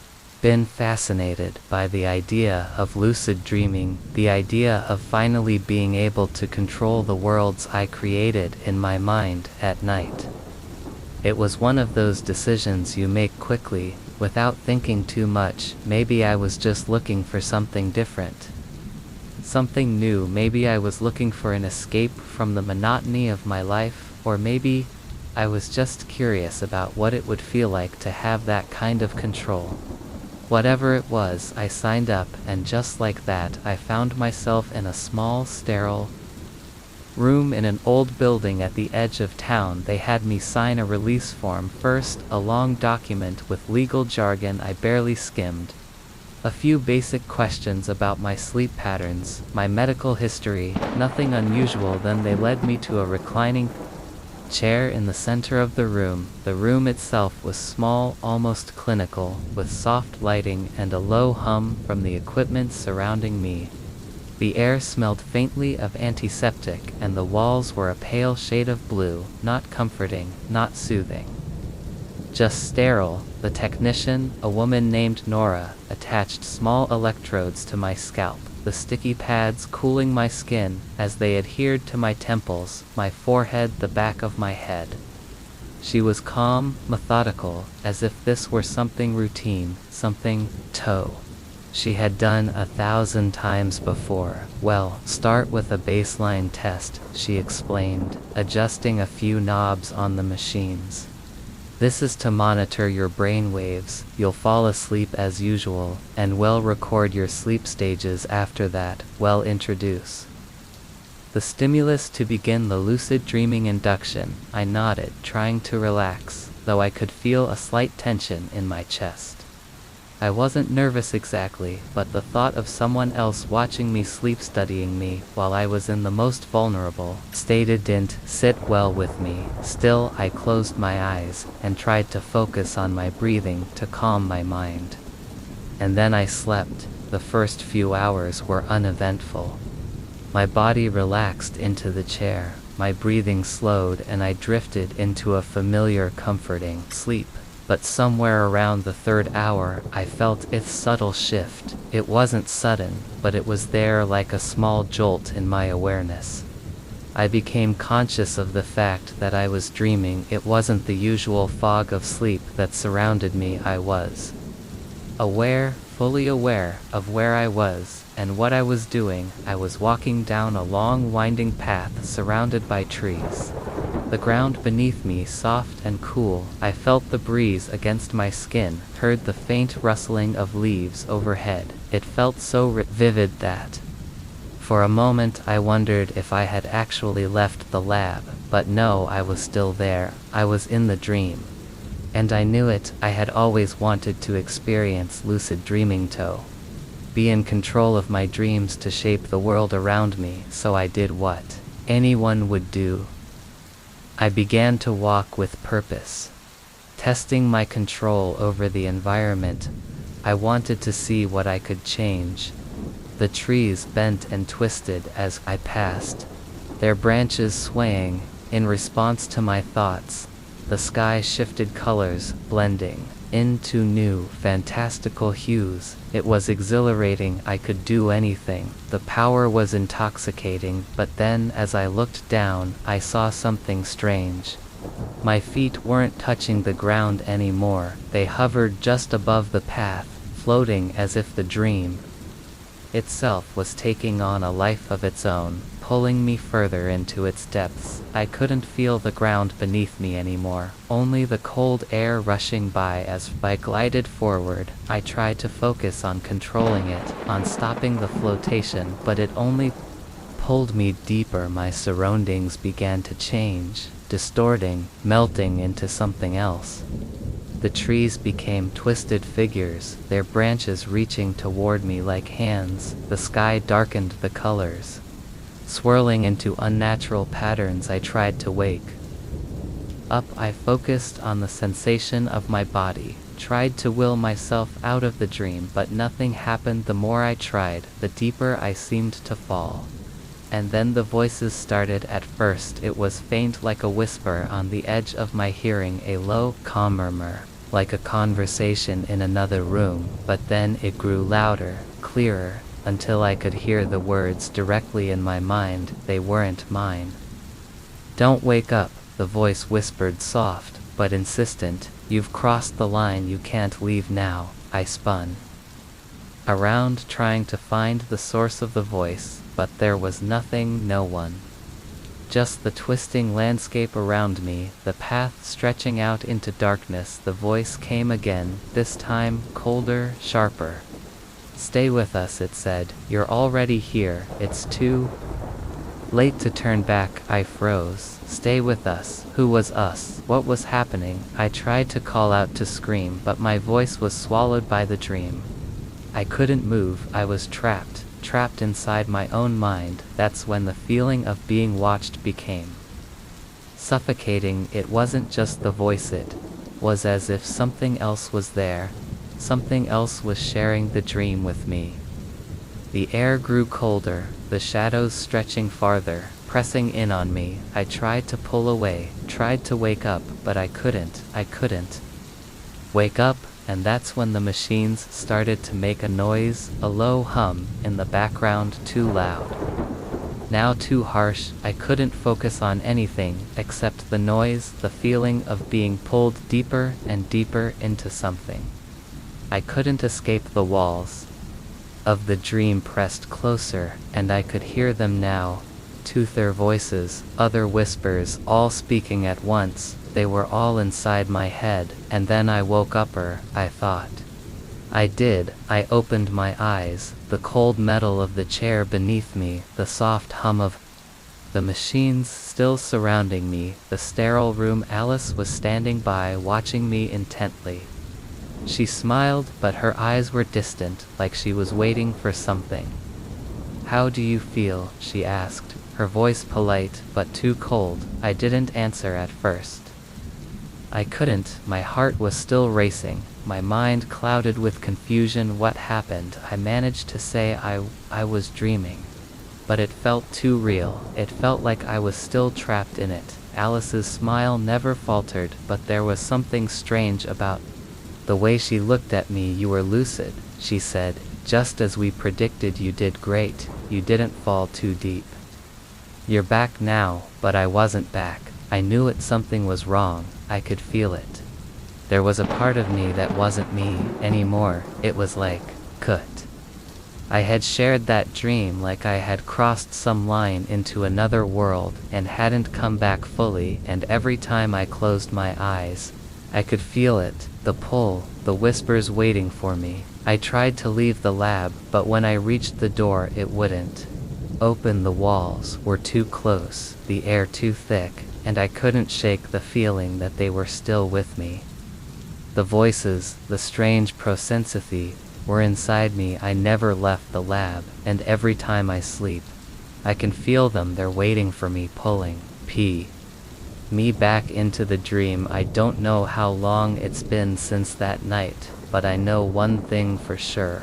been fascinated by the idea of lucid dreaming, the idea of finally being able to control the worlds I created in my mind at night. It was one of those decisions you make quickly, without thinking too much. Maybe I was just looking for something different, something new. Maybe I was looking for an escape from the monotony of my life, or maybe I was just curious about what it would feel like to have that kind of control. Whatever it was, I signed up, and just like that, I found myself in a small, sterile room in an old building at the edge of town. They had me sign a release form first, a long document with legal jargon I barely skimmed. A few basic questions about my sleep patterns, my medical history, nothing unusual. Then they led me to a reclining chair in the center of the room. The room itself was small, almost clinical, with soft lighting and a low hum from the equipment surrounding me. The air smelled faintly of antiseptic, and the walls were a pale shade of blue, not comforting, not soothing, just sterile. The technician, a woman named Nora, attached small electrodes to my scalp, the sticky pads cooling my skin as they adhered to my temples, my forehead, the back of my head. She was calm, methodical, as if this were something routine, something she had done 1,000 times before. Well, start with a baseline test, she explained, adjusting a few knobs on the machines. This is to monitor your brain waves. You'll fall asleep as usual, and we'll record your sleep stages after that. We'll introduce the stimulus to begin the lucid dreaming induction. I nodded, trying to relax, though I could feel a slight tension in my chest. I wasn't nervous exactly, but the thought of someone else watching me sleep, studying me, while I was in the most vulnerable state, didn't sit well with me. Still, I closed my eyes, and tried to focus on my breathing to calm my mind. And then I slept. The first few hours were uneventful. My body relaxed into the chair, my breathing slowed, and I drifted into a familiar, comforting sleep. But somewhere around the third hour, I felt its subtle shift. It wasn't sudden, but it was there like a small jolt in my awareness. I became conscious of the fact that I was dreaming. It wasn't the usual fog of sleep that surrounded me. I was aware, fully aware, of where I was and what I was doing. I was walking down a long winding path surrounded by trees. The ground beneath me soft and cool. I felt the breeze against my skin, heard the faint rustling of leaves overhead. It felt so vivid that for a moment I wondered if I had actually left the lab, but no, I was still there. I was in the dream. And I knew it. I had always wanted to experience lucid dreaming, to be in control of my dreams, to shape the world around me, so I did what anyone would do. I began to walk with purpose, testing my control over the environment. I wanted to see what I could change. The trees bent and twisted as I passed, their branches swaying in response to my thoughts. The sky shifted colors, blending into new, fantastical hues. It was exhilarating. I could do anything. The power was intoxicating, but then as I looked down, I saw something strange. My feet weren't touching the ground anymore. They hovered just above the path, floating as if the dream itself was taking on a life of its own, pulling me further into its depths. I couldn't feel the ground beneath me anymore, only the cold air rushing by as I glided forward. I tried to focus on controlling it, on stopping the flotation, but it only pulled me deeper. My surroundings began to change, distorting, melting into something else. The trees became twisted figures, their branches reaching toward me like hands. The sky darkened, the colors swirling into unnatural patterns. I tried to wake up. I focused on the sensation of my body, tried to will myself out of the dream, but nothing happened. The more I tried, the deeper I seemed to fall. And then the voices started. At first it was faint, like a whisper on the edge of my hearing, a low, calm murmur, like a conversation in another room. But then it grew louder, clearer, until I could hear the words directly in my mind. They weren't mine. "Don't wake up," the voice whispered, soft but insistent. "You've crossed the line. You can't leave now." I spun around, trying to find the source of the voice, but there was nothing, no one. Just the twisting landscape around me, the path stretching out into darkness. The voice came again, this time colder, sharper. "Stay with us," it said. "You're already here. It's too late to turn back." I froze. Stay with us? Who was us? What was happening? I tried to call out, to scream, but my voice was swallowed by the dream. I couldn't move. I was trapped inside my own mind. That's when the feeling of being watched became suffocating. It wasn't just the voice, it was as if something else was there. Something else was sharing the dream with me. The air grew colder, the shadows stretching farther, pressing in on me. I tried to pull away, tried to wake up, but I couldn't wake up. And that's when the machines started to make a noise, a low hum in the background, too loud, now too harsh. I couldn't focus on anything except the noise, the feeling of being pulled deeper and deeper into something. I couldn't escape. The walls of the dream pressed closer, and I could hear them now. Their voices, other whispers, all speaking at once. They were all inside my head. And then I woke up, I thought. I did. I opened my eyes, the cold metal of the chair beneath me, the soft hum of the machines still surrounding me, the sterile room. Alice was standing by, watching me intently. She smiled, but her eyes were distant, like she was waiting for something. "How do you feel?" she asked, her voice polite, but too cold. I didn't answer at first. I couldn't. My heart was still racing, my mind clouded with confusion. "What happened?" I managed to say. I was dreaming. but it felt too real. It felt like I was still trapped in it. Alice's smile never faltered, but there was something strange about the way she looked at me. "You were lucid," she said. "Just as we predicted. You did great. You didn't fall too deep. You're back now." But I wasn't back. I knew it. Something was wrong. I could feel it. There was a part of me that wasn't me anymore. It was like, cut. I had shared that dream, like I had crossed some line into another world and hadn't come back fully, and every time I closed my eyes, I could feel it, the pull, the whispers waiting for me. I tried to leave the lab, but when I reached the door it wouldn't open. The walls were too close, the air too thick, and I couldn't shake the feeling that they were still with me. The voices, the strange prosensity, were inside me. I never left the lab, and every time I sleep, I can feel them. They're waiting for me, pulling me back into the dream. I don't know how long it's been since that night, but I know one thing for sure.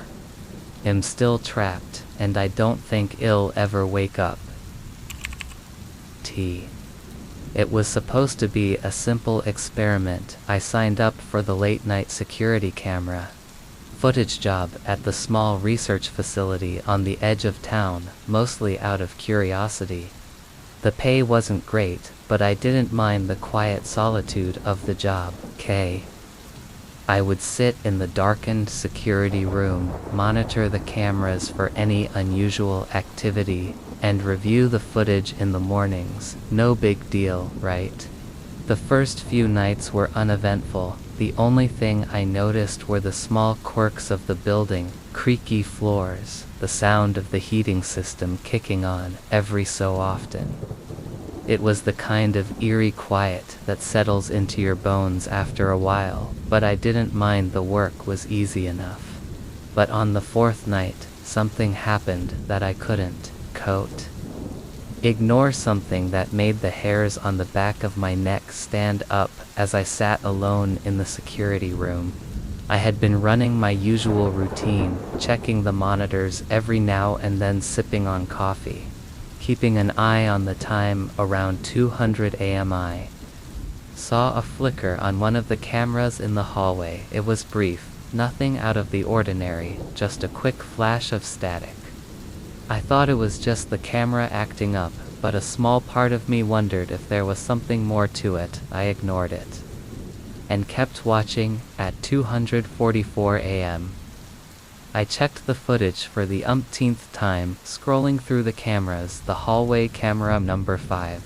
I'm still trapped, and I don't think I'll ever wake up. It was supposed to be a simple experiment. I signed up for the late-night security camera footage job at the small research facility on the edge of town, mostly out of curiosity. The pay wasn't great, but I didn't mind the quiet solitude of the job. I would sit in the darkened security room, monitor the cameras for any unusual activity, and review the footage in the mornings. No big deal, right? The first few nights were uneventful. The only thing I noticed were the small quirks of the building, creaky floors, the sound of the heating system kicking on every so often. It was the kind of eerie quiet that settles into your bones after a while, but I didn't mind. The work was easy enough. But on the fourth night, something happened that I couldn't ignore, something that made the hairs on the back of my neck stand up as I sat alone in the security room. I had been running my usual routine, checking the monitors every now and then, sipping on coffee, keeping an eye on the time. Around 200 a.m. I saw a flicker on one of the cameras in the hallway. It was brief, nothing out of the ordinary, just a quick flash of static. I thought it was just the camera acting up, but a small part of me wondered if there was something more to it. I ignored it and kept watching. At 2:44 a.m. I checked the footage for the umpteenth time, scrolling through the cameras. The hallway camera number 5.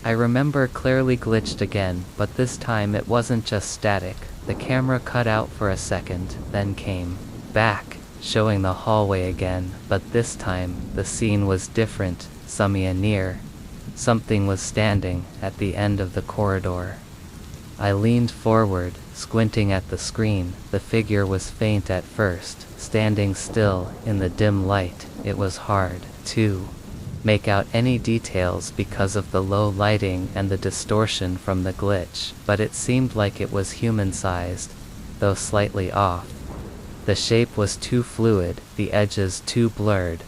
I remember clearly glitched again, but this time it wasn't just static. The camera cut out for a second, then came back, showing the hallway again, but this time, the scene was different. Near. Something was standing at the end of the corridor. I leaned forward, squinting at the screen. The figure was faint at first, standing still in the dim light. It was hard to make out any details because of the low lighting and the distortion from the glitch, but it seemed like it was human-sized, though slightly off. The shape was too fluid, the edges too blurred.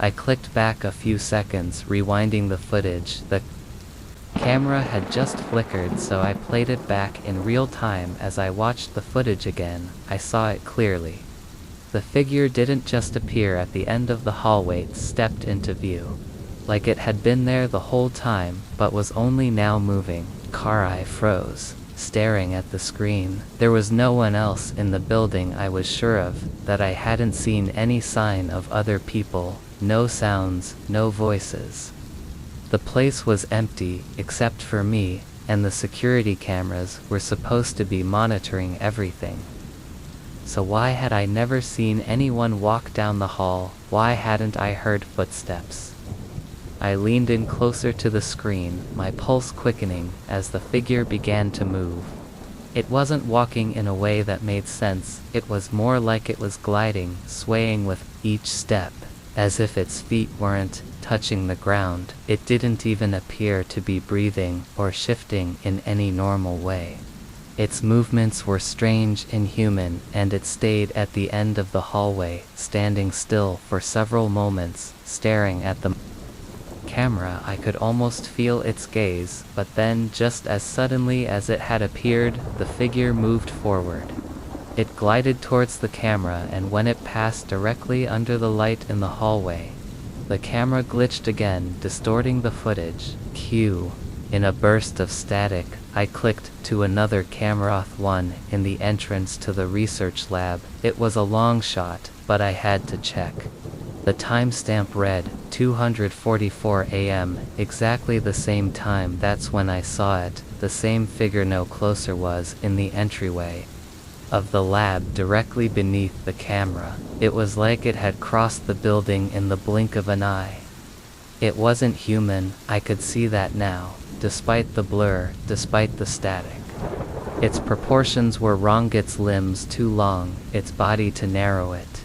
I clicked back a few seconds, rewinding the footage. The camera had just flickered, so I played it back in real time. As I watched the footage again, I saw it clearly. The figure didn't just appear at the end of the hallway, it stepped into view, like it had been there the whole time, but was only now moving. I froze, staring at the screen. There was no one else in the building. I was sure of that. I hadn't seen any sign of other people. No sounds, no voices. The place was empty, except for me, and the security cameras were supposed to be monitoring everything. So why had I never seen anyone walk down the hall? Why hadn't I heard footsteps? I leaned in closer to the screen, my pulse quickening as the figure began to move. It wasn't walking in a way that made sense. It was more like it was gliding, swaying with each step, as if its feet weren't touching the ground. It didn't even appear to be breathing or shifting in any normal way. Its movements were strange, inhuman, and it stayed at the end of the hallway, standing still for several moments, staring at the camera. I could almost feel its gaze, but then, just as suddenly as it had appeared, the figure moved forward. It glided towards the camera, and when it passed directly under the light in the hallway, the camera glitched again, distorting the footage. Cue. In a burst of static, I clicked to another camera, one in the entrance to the research lab. It was a long shot, but I had to check. The timestamp read 2:44 a.m., exactly the same time. That's when I saw it. The same figure, no closer, was in the entryway of the lab directly beneath the camera. It was like it had crossed the building in the blink of an eye. It wasn't human, I could see that now, despite the blur, despite the static. Its proportions were wrong, its limbs too long, its body too narrow. It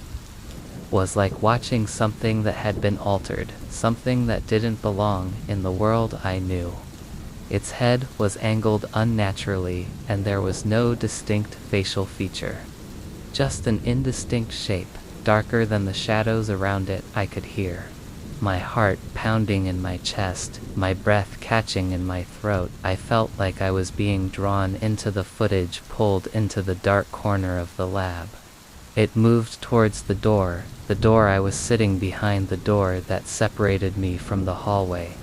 was like watching something that had been altered, something that didn't belong in the world I knew. Its head was angled unnaturally, and there was no distinct facial feature. Just an indistinct shape, darker than the shadows around it. I could hear my heart pounding in my chest, my breath catching in my throat. I felt like I was being drawn into the footage, pulled into the dark corner of the lab. It moved towards the door I was sitting behind, the door that separated me from the hallway.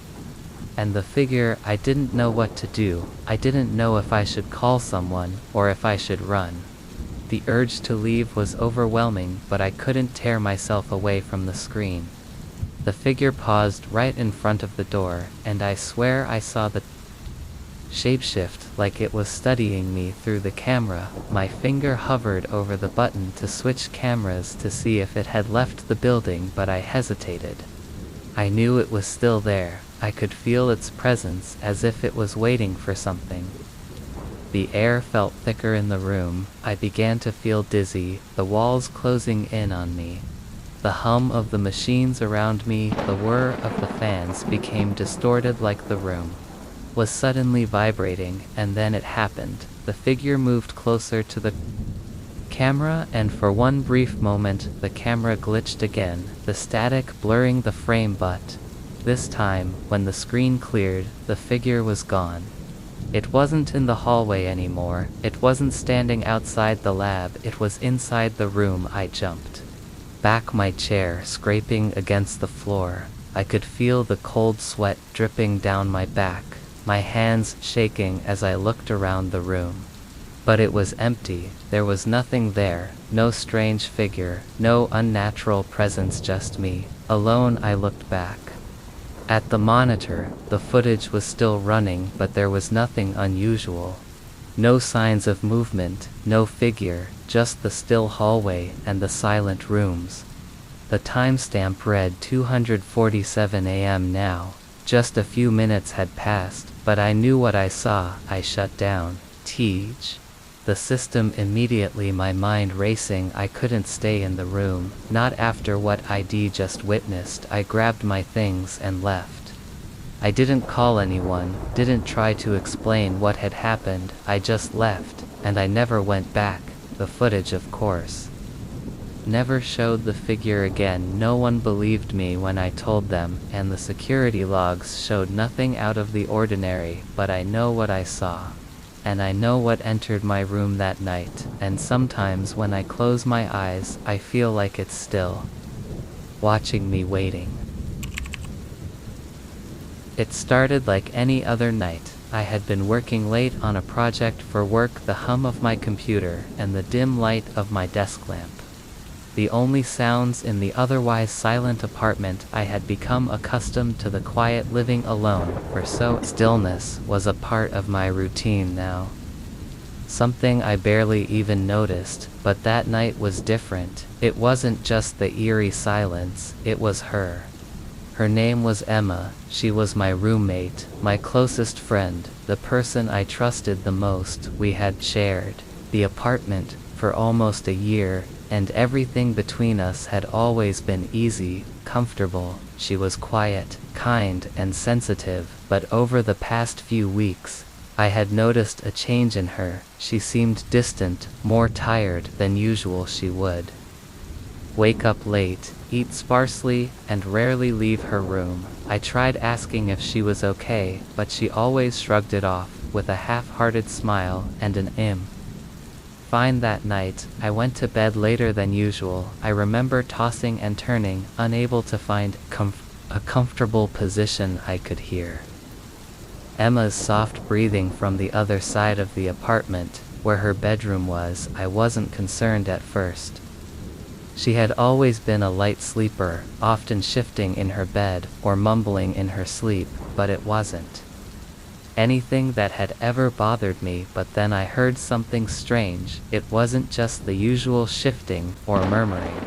And the figure, I didn't know what to do. I didn't know if I should call someone, or if I should run. The urge to leave was overwhelming, but I couldn't tear myself away from the screen. The figure paused right in front of the door, and I swear I saw the shapeshift, like it was studying me through the camera. My finger hovered over the button to switch cameras to see if it had left the building, but I hesitated. I knew it was still there. I could feel its presence, as if it was waiting for something. The air felt thicker in the room. I began to feel dizzy, the walls closing in on me. The hum of the machines around me, the whir of the fans became distorted, like the room was suddenly vibrating. And then it happened. The figure moved closer to the camera, and for one brief moment, the camera glitched again, the static blurring the frame, but this time, when the screen cleared, the figure was gone. It wasn't in the hallway anymore. It wasn't standing outside the lab. It was inside the room. I jumped back, my chair scraping against the floor. I could feel the cold sweat dripping down my back, my hands shaking as I looked around the room. But it was empty. There was nothing there, no strange figure, no unnatural presence, just me, alone. I looked back at the monitor. The footage was still running, but there was nothing unusual. No signs of movement, no figure, just the still hallway and the silent rooms. The timestamp read 2:47 a.m. now. Just a few minutes had passed, but I knew what I saw. I shut down the system immediately, my mind racing. I couldn't stay in the room, not after what I'd just witnessed. I grabbed my things and left. I didn't call anyone, didn't try to explain what had happened. I just left, and I never went back. The footage, of course, never showed the figure again. No one believed me when I told them, and the security logs showed nothing out of the ordinary. But I know what I saw. And I know what entered my room that night, and sometimes when I close my eyes, I feel like it's still watching me, waiting. It started like any other night. I had been working late on a project for work, the hum of my computer and the dim light of my desk lamp. The only sounds in the otherwise silent apartment. I had become accustomed to the quiet, living alone, for so stillness was a part of my routine now. Something I barely even noticed, but that night was different. It wasn't just the eerie silence, it was her. Her name was Emma. She was my roommate, my closest friend, the person I trusted the most. We had shared the apartment for almost a year, and everything between us had always been easy, comfortable. She was quiet, kind, and sensitive, but over the past few weeks, I had noticed a change in her. She seemed distant, more tired than usual. She would wake up late, eat sparsely, and rarely leave her room. I tried asking if she was okay, but she always shrugged it off, with a half-hearted smile and an fine. That night, I went to bed later than usual. I remember tossing and turning, unable to find a comfortable position. I could hear Emma's soft breathing from the other side of the apartment, where her bedroom was. I wasn't concerned at first. She had always been a light sleeper, often shifting in her bed, or mumbling in her sleep, but it wasn't anything that had ever bothered me. But then I heard something strange. It wasn't just the usual shifting, or murmuring.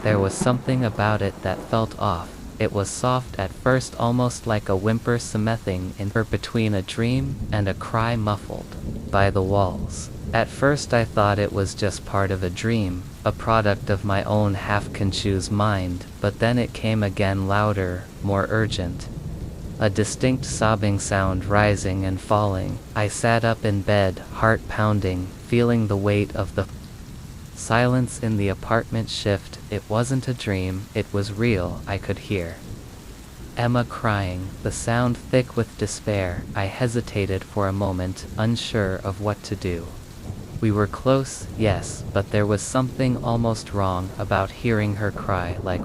There was something about it that felt off. It was soft at first, almost like a whimper, something in her between a dream and a cry, muffled by the walls. At first I thought it was just part of a dream, a product of my own half-confused mind, but then it came again, louder, more urgent. A distinct sobbing sound, rising and falling. I sat up in bed, heart pounding, feeling the weight of the silence in the apartment shift. It wasn't a dream, it was real. I could hear Emma crying, the sound thick with despair. I hesitated for a moment, unsure of what to do. We were close, yes, but there was something almost wrong about hearing her cry like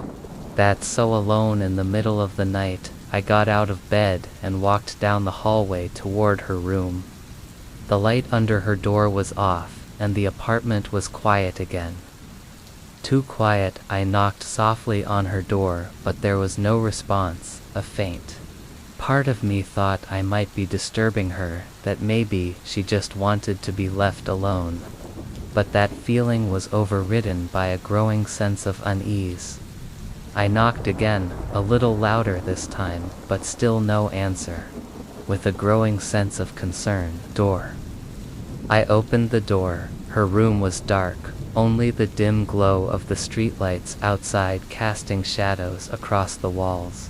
that so alone in the middle of the night. I got out of bed and walked down the hallway toward her room. The light under her door was off, and the apartment was quiet again. Too quiet. I knocked softly on her door, but there was no response. A faint part of me thought I might be disturbing her, that maybe she just wanted to be left alone. But that feeling was overridden by a growing sense of unease. I knocked again, a little louder this time, but still no answer. With a growing sense of concern, door. I opened the door. Her room was dark, only the dim glow of the streetlights outside casting shadows across the walls.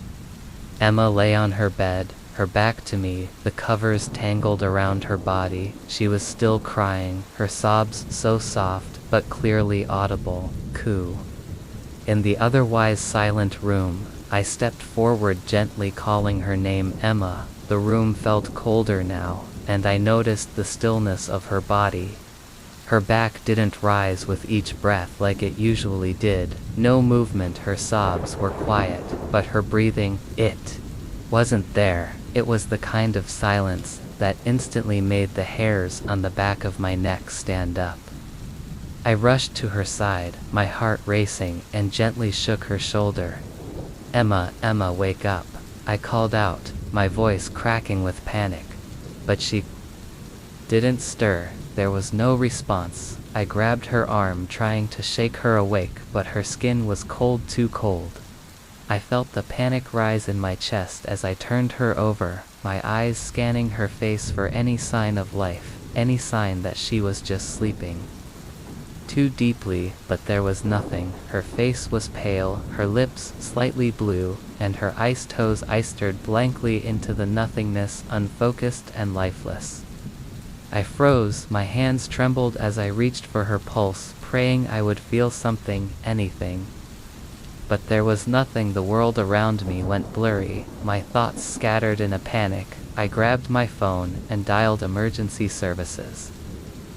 Emma lay on her bed, her back to me, the covers tangled around her body. She was still crying, her sobs so soft but clearly audible. Coo. In the otherwise silent room, I stepped forward, gently calling her name, Emma. The room felt colder now, and I noticed the stillness of her body. Her back didn't rise with each breath like it usually did. No movement. Her sobs were quiet, but her breathing, it wasn't there. It was the kind of silence that instantly made the hairs on the back of my neck stand up. I rushed to her side, my heart racing, and gently shook her shoulder. Emma, Emma, wake up. I called out, my voice cracking with panic. But she didn't stir. There was no response. I grabbed her arm, trying to shake her awake, but her skin was cold, too cold. I felt the panic rise in my chest as I turned her over, my eyes scanning her face for any sign of life, any sign that she was just sleeping too deeply, but there was nothing. Her face was pale, her lips slightly blue, and her ice toes stared blankly into the nothingness, unfocused and lifeless. I froze, my hands trembled as I reached for her pulse, praying I would feel something, anything. But there was nothing. The world around me went blurry, my thoughts scattered in a panic. I grabbed my phone and dialed emergency services,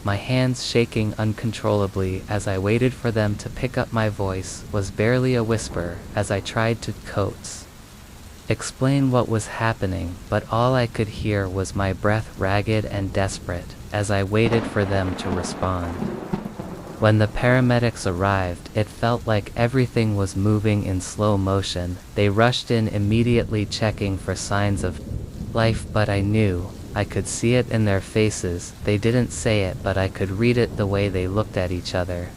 my hands shaking uncontrollably as I waited for them to pick up. My voice was barely a whisper as I tried to explain what was happening, but all I could hear was my breath, ragged and desperate, as I waited for them to respond. When the paramedics arrived, it felt like everything was moving in slow motion. They rushed in immediately, checking for signs of life, but I knew. I could see it in their faces. They didn't say it, but I could read it, the way they looked at each other,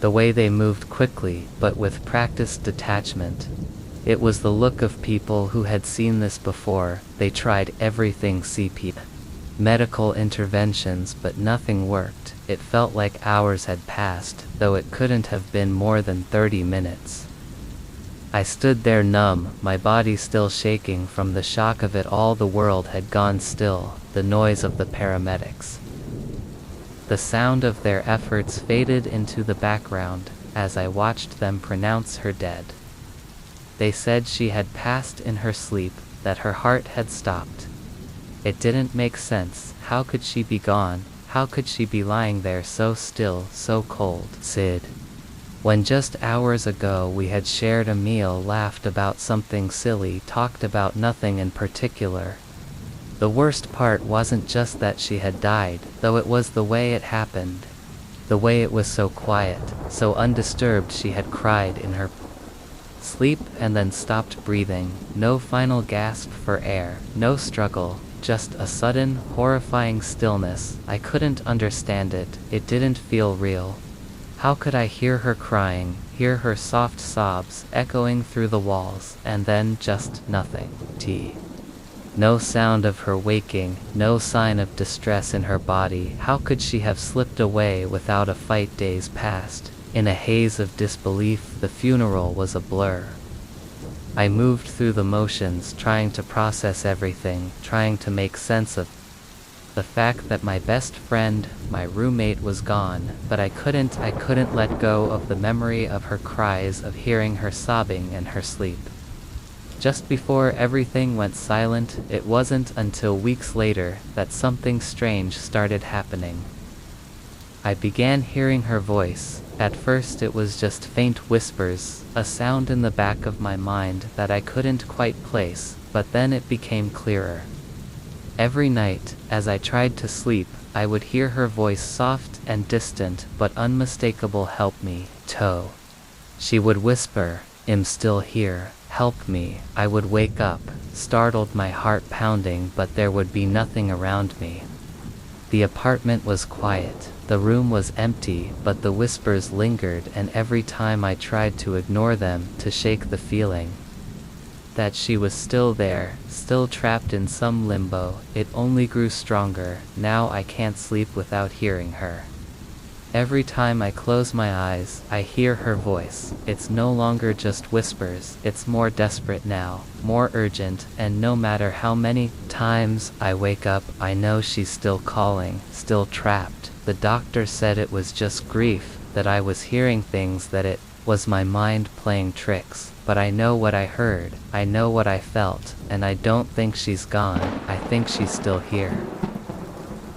the way they moved quickly, but with practiced detachment. It was the look of people who had seen this before. They tried everything, CPR, medical interventions, but nothing worked. It felt like hours had passed, though it couldn't have been more than 30 minutes. I stood there numb, my body still shaking from the shock of it all. The world had gone still, the noise of the paramedics. The sound of their efforts faded into the background as I watched them pronounce her dead. They said she had passed in her sleep, that her heart had stopped. It didn't make sense. How could she be gone? How could she be lying there so still, so cold? Sid. When just hours ago we had shared a meal, laughed about something silly, talked about nothing in particular. The worst part wasn't just that she had died, though it was the way it happened. The way it was so quiet, so undisturbed. She had cried in her sleep and then stopped breathing. No final gasp for air, no struggle, just a sudden, horrifying stillness. I couldn't understand it. It didn't feel real. How could I hear her crying, hear her soft sobs echoing through the walls, and then just nothing? No sound of her waking, no sign of distress in her body. How could she have slipped away without a fight? Days passed. In a haze of disbelief, the funeral was a blur. I moved through the motions, trying to process everything, trying to make sense of the fact that my best friend, my roommate, was gone, but I couldn't let go of the memory of her cries, of hearing her sobbing in her sleep. Just before everything went silent, it wasn't until weeks later that something strange started happening. I began hearing her voice. At first it was just faint whispers, a sound in the back of my mind that I couldn't quite place, but then it became clearer. Every night, as I tried to sleep, I would hear her voice, soft and distant, but unmistakable. "Help me, Toe." She would whisper, "I'm still here, help me." I would wake up, startled, my heart pounding, but there would be nothing around me. The apartment was quiet, the room was empty, but the whispers lingered, and every time I tried to ignore them, to shake the feeling that she was still there, still trapped in some limbo, it only grew stronger. Now I can't sleep without hearing her. Every time I close my eyes, I hear her voice. It's no longer just whispers, it's more desperate now, more urgent, and no matter how many times I wake up, I know she's still calling, still trapped. The doctor said it was just grief, that I was hearing things, that it was my mind playing tricks. But I know what I heard, I know what I felt, and I don't think she's gone, I think she's still here.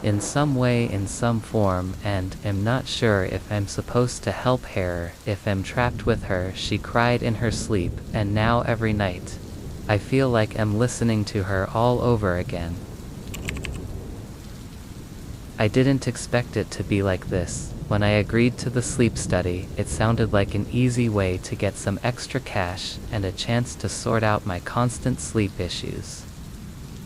In some way, in some form, and am not sure if I'm supposed to help her, if I'm trapped with her. She cried in her sleep, and now every night, I feel like I'm listening to her all over again. I didn't expect it to be like this. When I agreed to the sleep study, it sounded like an easy way to get some extra cash and a chance to sort out my constant sleep issues.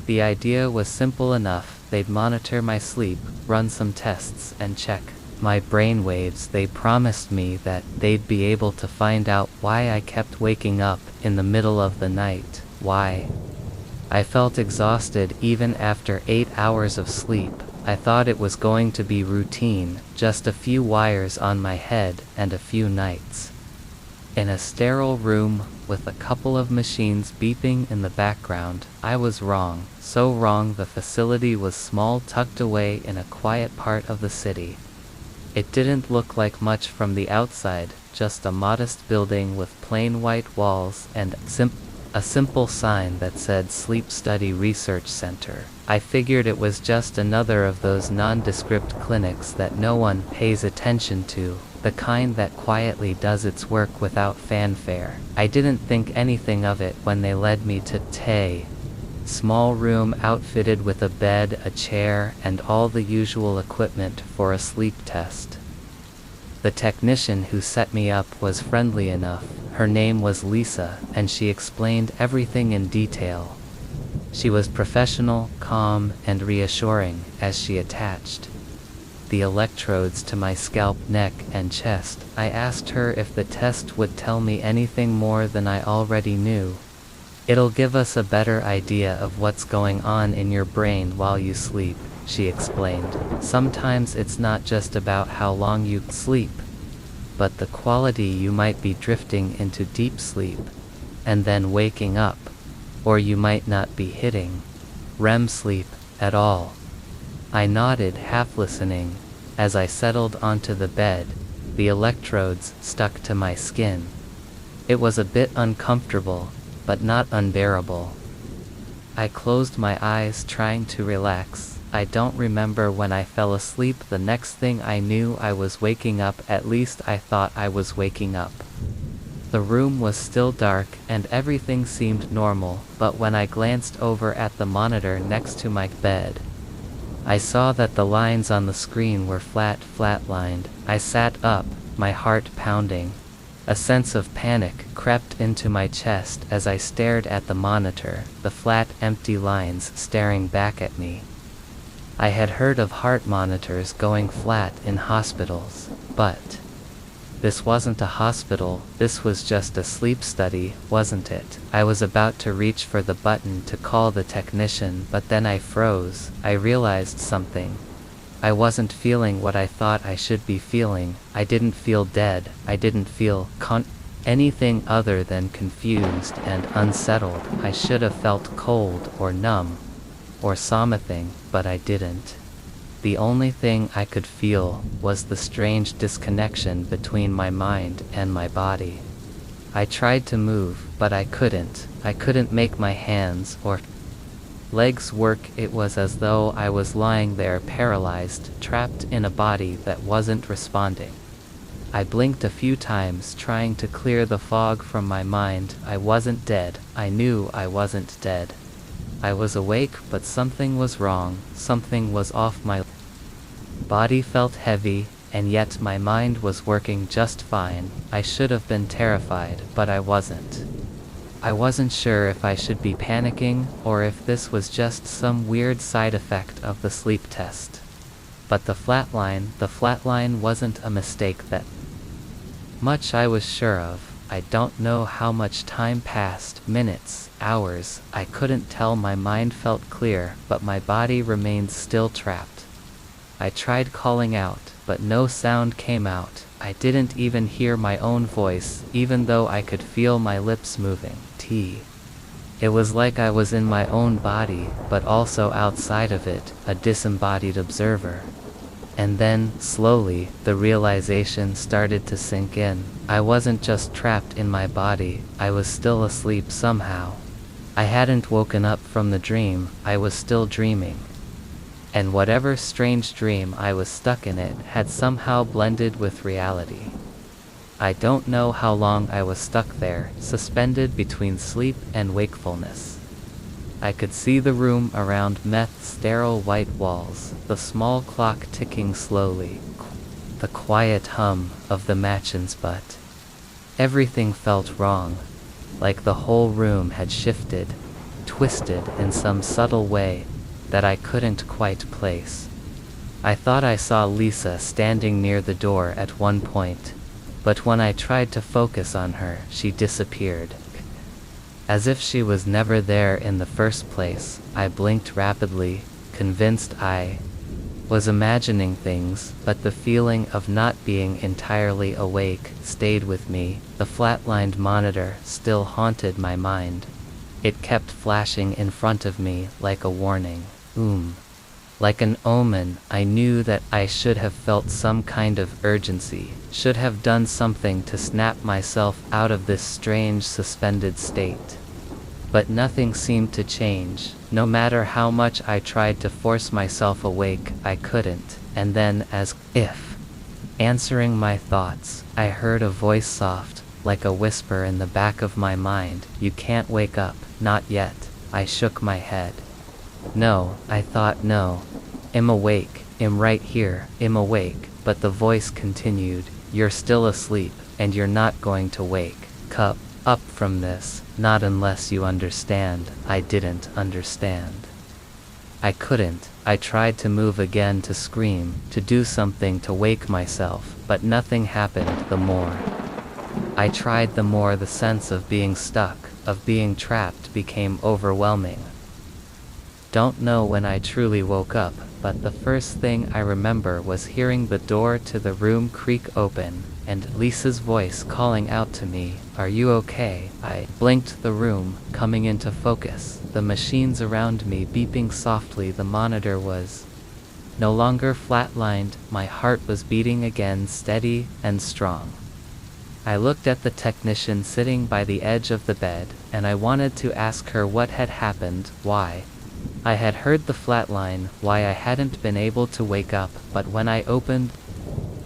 The idea was simple enough. They'd monitor my sleep, run some tests, and check my brain waves. They promised me that they'd be able to find out why I kept waking up in the middle of the night. Why I felt exhausted even after 8 hours of sleep. I thought it was going to be routine, just a few wires on my head and a few nights in a sterile room with a couple of machines beeping in the background. I was wrong, so wrong. The facility was small, tucked away in a quiet part of the city. It didn't look like much from the outside, just a modest building with plain white walls and a simple sign that said Sleep Study Research Center. I figured it was just another of those nondescript clinics that no one pays attention to, the kind that quietly does its work without fanfare. I didn't think anything of it when they led me to a small room outfitted with a bed, a chair, and all the usual equipment for a sleep test. The technician who set me up was friendly enough. Her name was Lisa, and she explained everything in detail. She was professional, calm, and reassuring as she attached the electrodes to my scalp, neck, and chest. I asked her if the test would tell me anything more than I already knew. "It'll give us a better idea of what's going on in your brain while you sleep," she explained. "Sometimes it's not just about how long you sleep, but the quality. You might be drifting into deep sleep, and then waking up, or you might not be hitting REM sleep at all. I nodded, half listening, as I settled onto the bed, the electrodes stuck to my skin. It was a bit uncomfortable, but not unbearable. I closed my eyes, trying to relax. I don't remember when I fell asleep. The next thing I knew, I was waking up. At least I thought I was waking up. The room was still dark, and everything seemed normal, but when I glanced over at the monitor next to my bed, I saw that the lines on the screen were flatlined. I sat up, my heart pounding. A sense of panic crept into my chest as I stared at the monitor, the flat, empty lines staring back at me. I had heard of heart monitors going flat in hospitals, but this wasn't a hospital. This was just a sleep study, wasn't it? I was about to reach for the button to call the technician, but then I froze. I realized something. I wasn't feeling what I thought I should be feeling. I didn't feel dead. I didn't feel anything other than confused and unsettled. I should have felt cold or numb or something, but I didn't. The only thing I could feel was the strange disconnection between my mind and my body. I tried to move, but I couldn't. I couldn't make my hands or legs work. It was as though I was lying there paralyzed, trapped in a body that wasn't responding. I blinked a few times, trying to clear the fog from my mind. I wasn't dead. I knew I wasn't dead. I was awake, but something was wrong. Something was off. My body felt heavy, and yet my mind was working just fine. I should have been terrified, but I wasn't. I wasn't sure if I should be panicking, or if this was just some weird side effect of the sleep test. But the flatline wasn't a mistake. That much I was sure of. I don't know how much time passed, minutes, hours, I couldn't tell. My mind felt clear, but my body remained still, trapped. I tried calling out, but no sound came out. I didn't even hear my own voice, even though I could feel my lips moving. It was like I was in my own body, but also outside of it, a disembodied observer. And then, slowly, the realization started to sink in. I wasn't just trapped in my body, I was still asleep somehow. I hadn't woken up from the dream, I was still dreaming. And whatever strange dream I was stuck in, it had somehow blended with reality. I don't know how long I was stuck there, suspended between sleep and wakefulness. I could see the room around me, sterile white walls, the small clock ticking slowly, the quiet hum of the machines, but everything felt wrong, like the whole room had shifted, twisted in some subtle way that I couldn't quite place. I thought I saw Lisa standing near the door at one point, but when I tried to focus on her, she disappeared. As if she was never there in the first place. I blinked rapidly, convinced I was imagining things, but the feeling of not being entirely awake stayed with me. The flatlined monitor still haunted my mind. It kept flashing in front of me like a warning. Like an omen. I knew that I should have felt some kind of urgency, should have done something to snap myself out of this strange suspended state. But nothing seemed to change. No matter how much I tried to force myself awake, I couldn't. And then, as if answering my thoughts, I heard a voice, soft, like a whisper in the back of my mind. "You can't wake up, not yet." I shook my head. No, I thought, no. I'm awake, I'm right here, I'm awake. But the voice continued, "You're still asleep, and you're not going to wake up from this, not unless you understand." I didn't understand. I couldn't. I tried to move again, to scream, to do something to wake myself, but nothing happened. The more I tried, the more the sense of being stuck, of being trapped, became overwhelming. Don't know when I truly woke up, but the first thing I remember was hearing the door to the room creak open, and Lisa's voice calling out to me, "Are you okay?" I blinked the room, coming into focus, the machines around me beeping softly. The monitor was no longer flatlined, my heart was beating again, steady and strong. I looked at the technician sitting by the edge of the bed, and I wanted to ask her what had happened, why I had heard the flatline, why I hadn't been able to wake up, but when I opened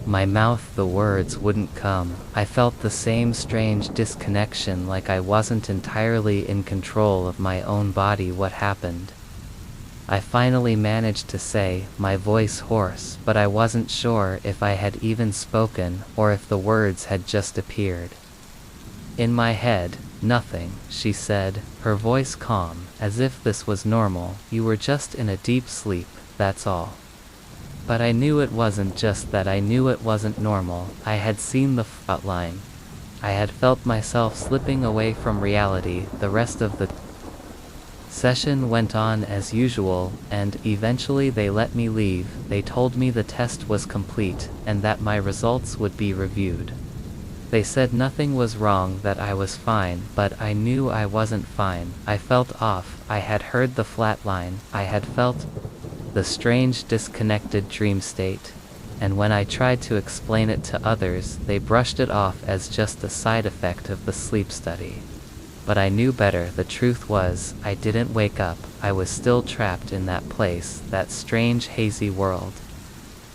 my mouth the words wouldn't come. I felt the same strange disconnection, like I wasn't entirely in control of my own body. What happened? I finally managed to say, my voice hoarse, but I wasn't sure if I had even spoken, or if the words had just appeared. In my head, "Nothing," she said, her voice calm, as if this was normal. "You were just in a deep sleep, that's all." But I knew it wasn't just that. I knew it wasn't normal. I had seen the outline. I had felt myself slipping away from reality. The rest of the session went on as usual, and eventually they let me leave. They told me the test was complete, and that my results would be reviewed. They said nothing was wrong, that I was fine, but I knew I wasn't fine. I felt off. I had heard the flatline. I had felt the strange disconnected dream state. And when I tried to explain it to others, they brushed it off as just a side effect of the sleep study. But I knew better. The truth was, I didn't wake up. I was still trapped in that place, that strange hazy world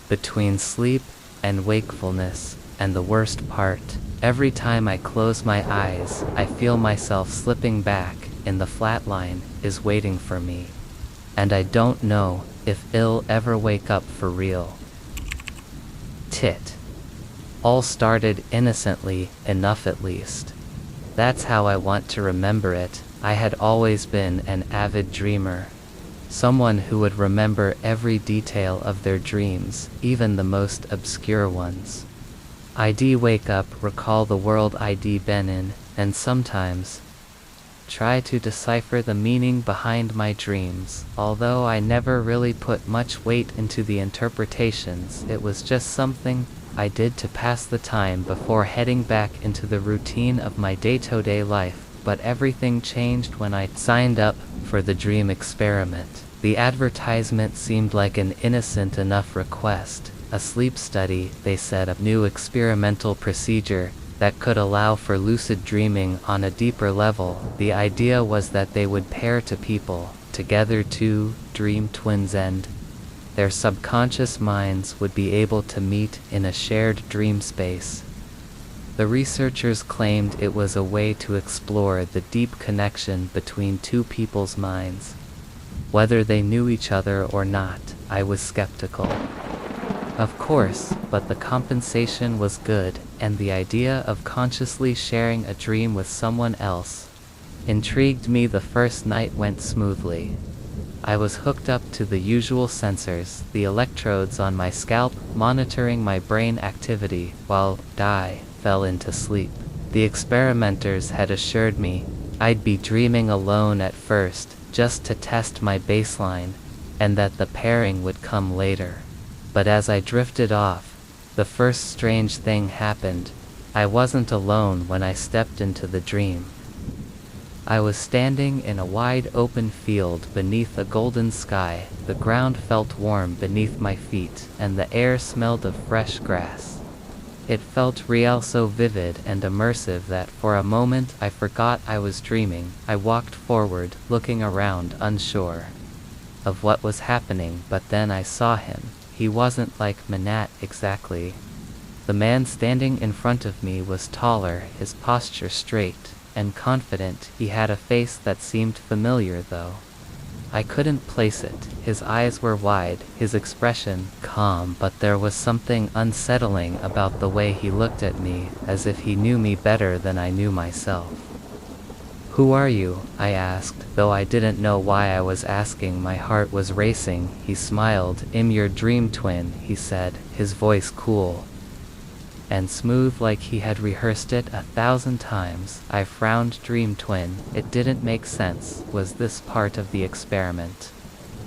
between sleep and wakefulness. And the worst part, every time I close my eyes, I feel myself slipping back, and the flatline is waiting for me. And I don't know if I'll ever wake up for real. Tit. All started innocently enough, at least. That's how I want to remember it. I had always been an avid dreamer. Someone who would remember every detail of their dreams, even the most obscure ones. I'd wake up, recall the world I'd been in, and sometimes try to decipher the meaning behind my dreams. Although I never really put much weight into the interpretations, it was just something I did to pass the time before heading back into the routine of my day-to-day life. But everything changed when I signed up for the dream experiment. The advertisement seemed like an innocent enough request. A sleep study, they said, a new experimental procedure that could allow for lucid dreaming on a deeper level. The idea was that they would pair two people together, two dream twins, and their subconscious minds would be able to meet in a shared dream space. The researchers claimed it was a way to explore the deep connection between two people's minds. Whether they knew each other or not, I was skeptical. Of course, but the compensation was good, and the idea of consciously sharing a dream with someone else intrigued me. The first night went smoothly. I was hooked up to the usual sensors, the electrodes on my scalp, monitoring my brain activity, while I fell into sleep. The experimenters had assured me I'd be dreaming alone at first, just to test my baseline, and that the pairing would come later. But as I drifted off, the first strange thing happened. I wasn't alone when I stepped into the dream. I was standing in a wide open field beneath a golden sky. The ground felt warm beneath my feet, and the air smelled of fresh grass. It felt real, so vivid and immersive that for a moment I forgot I was dreaming. I walked forward, looking around, unsure of what was happening, but then I saw him. He wasn't like Manat exactly. The man standing in front of me was taller, his posture straight and confident. He had a face that seemed familiar, though I couldn't place it. His eyes were wide, his expression calm, but there was something unsettling about the way he looked at me, as if he knew me better than I knew myself. "Who are you?" I asked, though I didn't know why I was asking. My heart was racing. He smiled. "I'm your dream twin," he said, his voice cool and smooth, like he had rehearsed it 1,000 times. I frowned. Dream twin? It didn't make sense. Was this part of the experiment?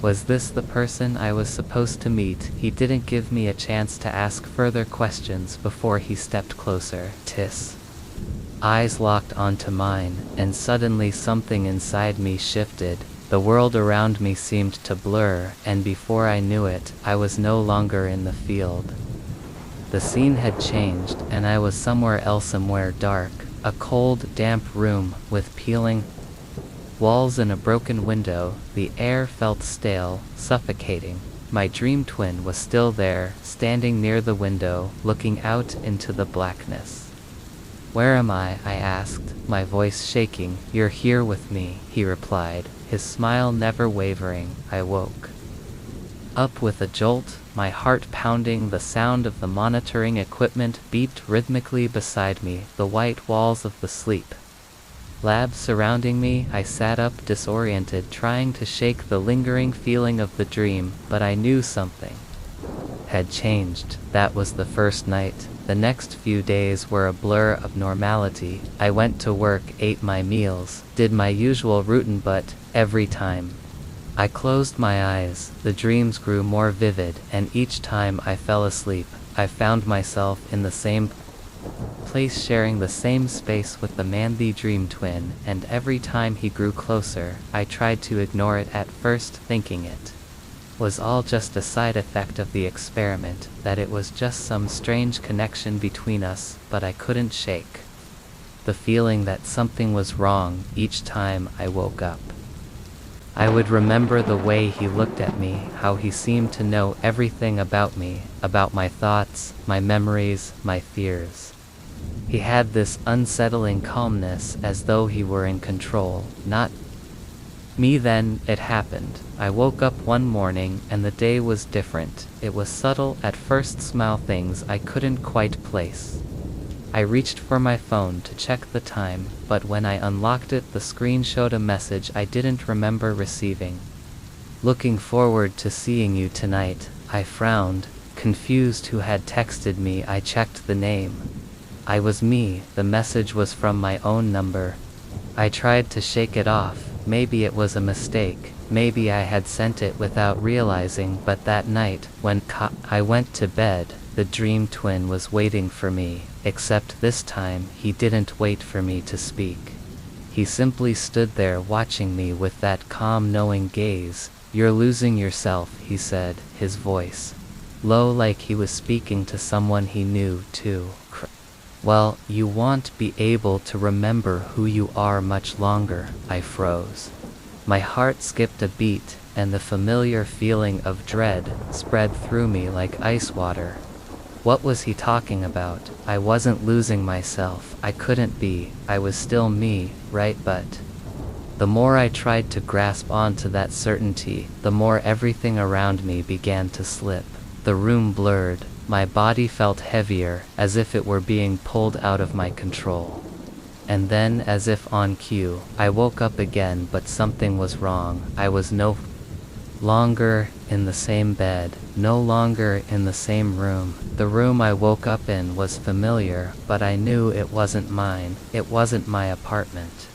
Was this the person I was supposed to meet? He didn't give me a chance to ask further questions before he stepped closer. Tis. Eyes locked onto mine, and suddenly something inside me shifted. The world around me seemed to blur, and before I knew it, I was no longer in the field. The scene had changed, and I was somewhere else, somewhere dark. A cold, damp room, with peeling walls and a broken window. The air felt stale, suffocating. My dream twin was still there, standing near the window, looking out into the blackness. "Where am I?" I asked, my voice shaking. "You're here with me," he replied, his smile never wavering. I woke up with a jolt, my heart pounding. The sound of the monitoring equipment beeped rhythmically beside me, the white walls of the sleep lab surrounding me. I sat up, disoriented, trying to shake the lingering feeling of the dream, but I knew something had changed. That was the first night. The next few days were a blur of normality. I went to work, ate my meals, did my usual routine, but every time I closed my eyes, the dreams grew more vivid, and each time I fell asleep, I found myself in the same place, sharing the same space with the man, the dream twin, and every time he grew closer, I tried to ignore it at first, thinking it was all just a side effect of the experiment, that it was just some strange connection between us, but I couldn't shake the feeling that something was wrong each time I woke up. I would remember the way he looked at me, how he seemed to know everything about me, about my thoughts, my memories, my fears. He had this unsettling calmness, as though he were in control, not me. Then it happened. I woke up one morning, and the day was different. It was subtle at first, small things I couldn't quite place. I reached for my phone to check the time, but when I unlocked it, the screen showed a message I didn't remember receiving. "Looking forward to seeing you tonight." I frowned, confused. Who had texted me? I checked the name. I was me. The message was from my own number. I tried to shake it off. Maybe it was a mistake. Maybe I had sent it without realizing. But that night, when I went to bed, the dream twin was waiting for me, except this time he didn't wait for me to speak. He simply stood there watching me with that calm, knowing gaze. "You're losing yourself," he said, his voice low, like he was speaking to someone he knew too. "Well, you won't be able to remember who you are much longer." I froze. My heart skipped a beat, and the familiar feeling of dread spread through me like ice water. What was he talking about? I wasn't losing myself. I couldn't be. I was still me, right? But the more I tried to grasp onto that certainty, the more everything around me began to slip. The room blurred. My body felt heavier, as if it were being pulled out of my control. And then, as if on cue, I woke up again, but something was wrong. I was no longer in the same bed, no longer in the same room. The room I woke up in was familiar, but I knew it wasn't mine. It wasn't my apartment.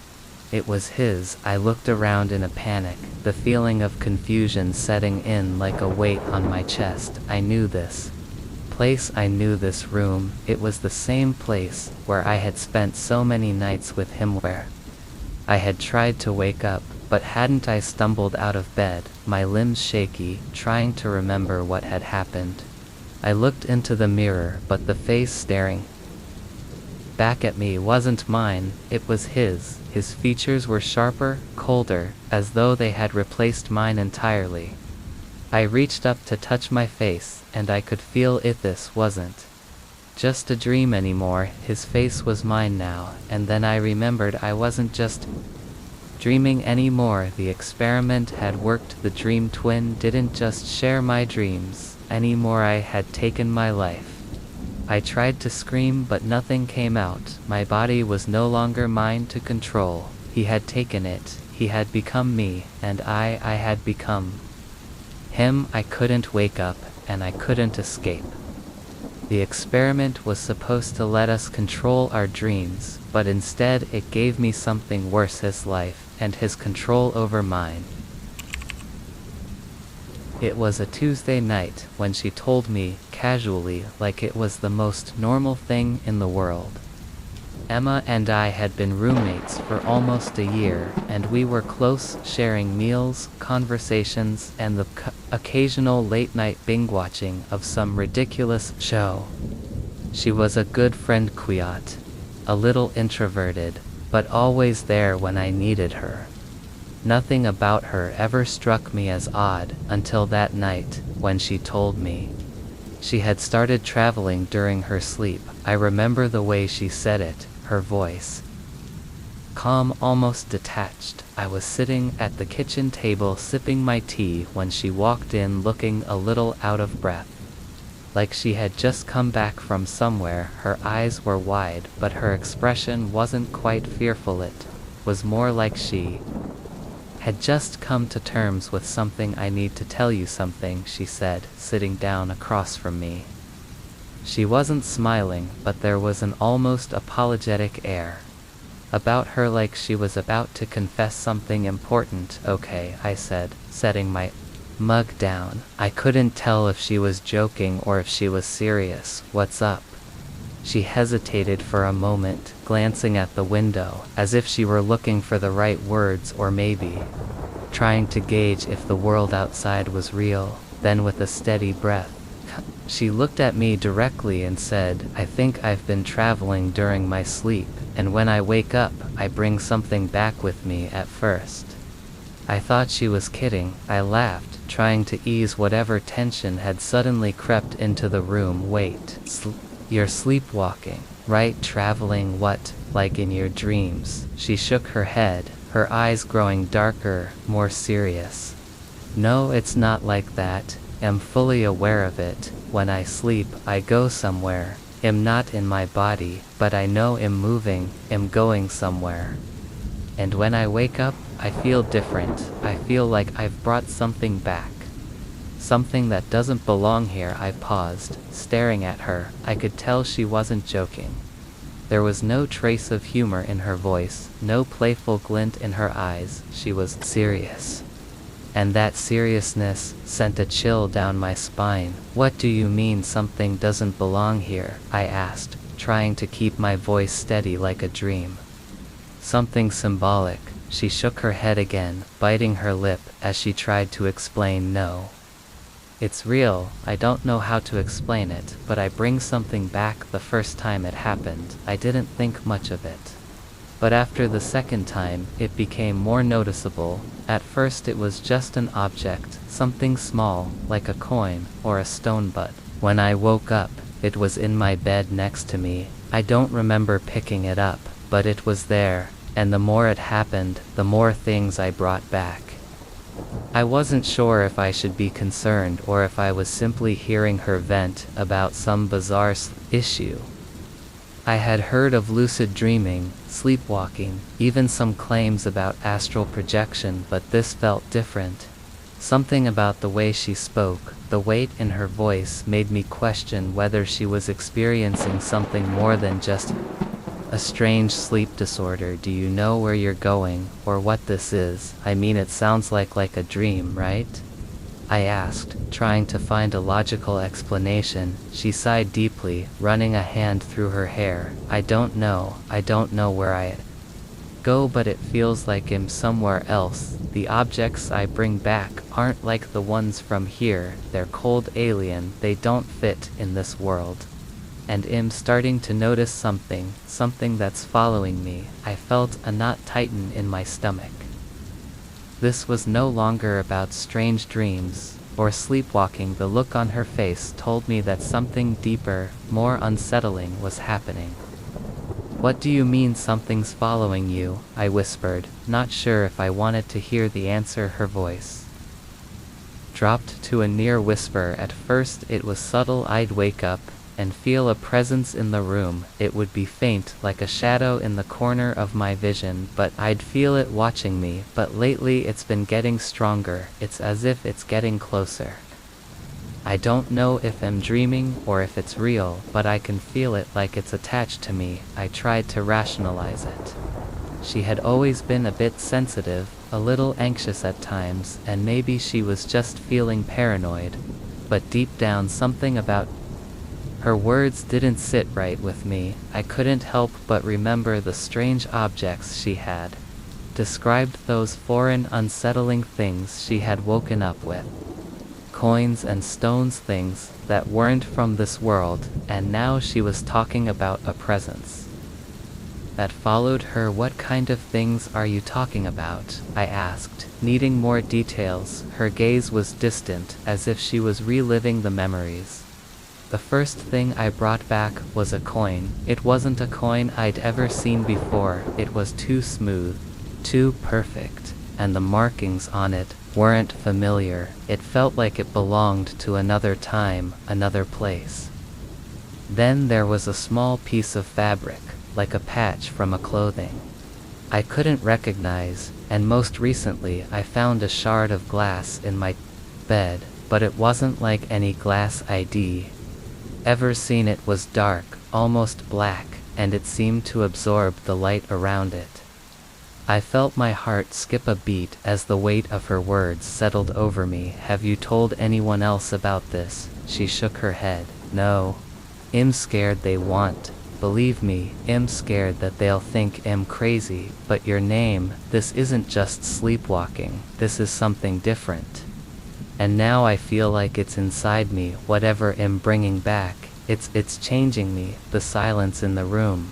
It was his. I looked around in a panic, the feeling of confusion setting in like a weight on my chest. I knew this place, I knew this room. It was the same place where I had spent so many nights with him, where I had tried to wake up, but hadn't. I stumbled out of bed, my limbs shaky, trying to remember what had happened. I looked into the mirror, but the face staring back at me wasn't mine, it was his. His features were sharper, colder, as though they had replaced mine entirely. I reached up to touch my face, and I could feel it. This wasn't just a dream anymore. His face was mine now, and then I remembered I wasn't just dreaming anymore. The experiment had worked. The dream twin didn't just share my dreams anymore. I had taken my life. I tried to scream, but nothing came out. My body was no longer mine to control. He had taken it. He had become me, and I had become him. I couldn't wake up, and I couldn't escape. The experiment was supposed to let us control our dreams, but instead it gave me something worse: his life, and his control over mine. It was a Tuesday night when she told me, casually, like it was the most normal thing in the world. Emma and I had been roommates for almost a year, and we were close, sharing meals, conversations, and the occasional late-night binge-watching of some ridiculous show. She was a good friend, quiet, a little introverted, but always there when I needed her. Nothing about her ever struck me as odd until that night, when she told me she had started traveling during her sleep. I remember the way she said it, her voice calm, almost detached. I was sitting at the kitchen table sipping my tea when she walked in looking a little out of breath. Like she had just come back from somewhere. Her eyes were wide, but her expression wasn't quite fearful. It was more like she had just come to terms with something. "I need to tell you something," she said, sitting down across from me. She wasn't smiling, but there was an almost apologetic air about her, like she was about to confess something important. "Okay," I said, setting my mug down. I couldn't tell if she was joking or if she was serious. "What's up?" She hesitated for a moment, glancing at the window, as if she were looking for the right words, or maybe trying to gauge if the world outside was real. Then with a steady breath, she looked at me directly and said, "I think I've been traveling during my sleep, and when I wake up, I bring something back with me." At first I thought she was kidding. I laughed, trying to ease whatever tension had suddenly crept into the room. "Wait, you're sleepwalking, right? Traveling what, like in your dreams?" She shook her head, her eyes growing darker, more serious. "No, it's not like that. I'm fully aware of it. When I sleep, I go somewhere. I'm not in my body, but I know I'm moving, I'm going somewhere. And when I wake up, I feel different. I feel like I've brought something back. Something that doesn't belong here." I paused, staring at her. I could tell she wasn't joking. There was no trace of humor in her voice, no playful glint in her eyes. She was serious. And that seriousness sent a chill down my spine. "What do you mean something doesn't belong here?" I asked, trying to keep my voice steady like a dream. "Something symbolic." She shook her head again, biting her lip as she tried to explain. "No. It's real. I don't know how to explain it, but I bring something back. The first time it happened, I didn't think much of it. But after the second time, it became more noticeable. At first it was just an object, something small, like a coin, or a stone, but when I woke up, it was in my bed next to me. I don't remember picking it up, but it was there, and the more it happened, the more things I brought back." I wasn't sure if I should be concerned or if I was simply hearing her vent about some bizarre issue. I had heard of lucid dreaming, sleepwalking, even some claims about astral projection, but this felt different. Something about the way she spoke, the weight in her voice, made me question whether she was experiencing something more than just a strange sleep disorder. "Do you know where you're going, or what this is? I mean, it sounds like a dream, right?" I asked, trying to find a logical explanation. She sighed deeply, running a hand through her hair. I don't know where I go, but it feels like I'm somewhere else. The objects I bring back aren't like the ones from here. They're cold, alien, they don't fit in this world. And I'm starting to notice something that's following me." I felt a knot tighten in my stomach. This was no longer about strange dreams or sleepwalking. The look on her face told me that something deeper, more unsettling was happening. "What do you mean something's following you?" I whispered, not sure if I wanted to hear the answer. Her voice dropped to a near whisper. At first it was subtle. I'd wake up and feel a presence in the room. It would be faint, like a shadow in the corner of my vision, but I'd feel it watching me. But lately it's been getting stronger. It's as if it's getting closer. I don't know if I'm dreaming or if it's real, but I can feel it, like it's attached to me. I tried to rationalize it. She had always been a bit sensitive, a little anxious at times, and maybe she was just feeling paranoid. But deep down something about her words didn't sit right with me. I couldn't help but remember the strange objects she had described, those foreign, unsettling things she had woken up with. Coins and stones, things that weren't from this world, and now she was talking about a presence that followed her. What kind of things are you talking about? I asked, needing more details. Her gaze was distant, as if she was reliving the memories. The first thing I brought back was a coin. It wasn't a coin I'd ever seen before. It was too smooth, too perfect, and the markings on it weren't familiar. It felt like it belonged to another time, another place. Then there was a small piece of fabric, like a patch from a clothing I couldn't recognize, and most recently I found a shard of glass in my bed, but it wasn't like any glass I'd ever seen. It was dark, almost black, and it seemed to absorb the light around it. I felt my heart skip a beat as the weight of her words settled over me. Have you told anyone else about this? She shook her head. No. I'm scared they won't. Believe me, I'm scared that they'll think I'm crazy. But your name, this isn't just sleepwalking, this is something different. And now I feel like it's inside me. Whatever I'm bringing back, it's changing me. The silence in the room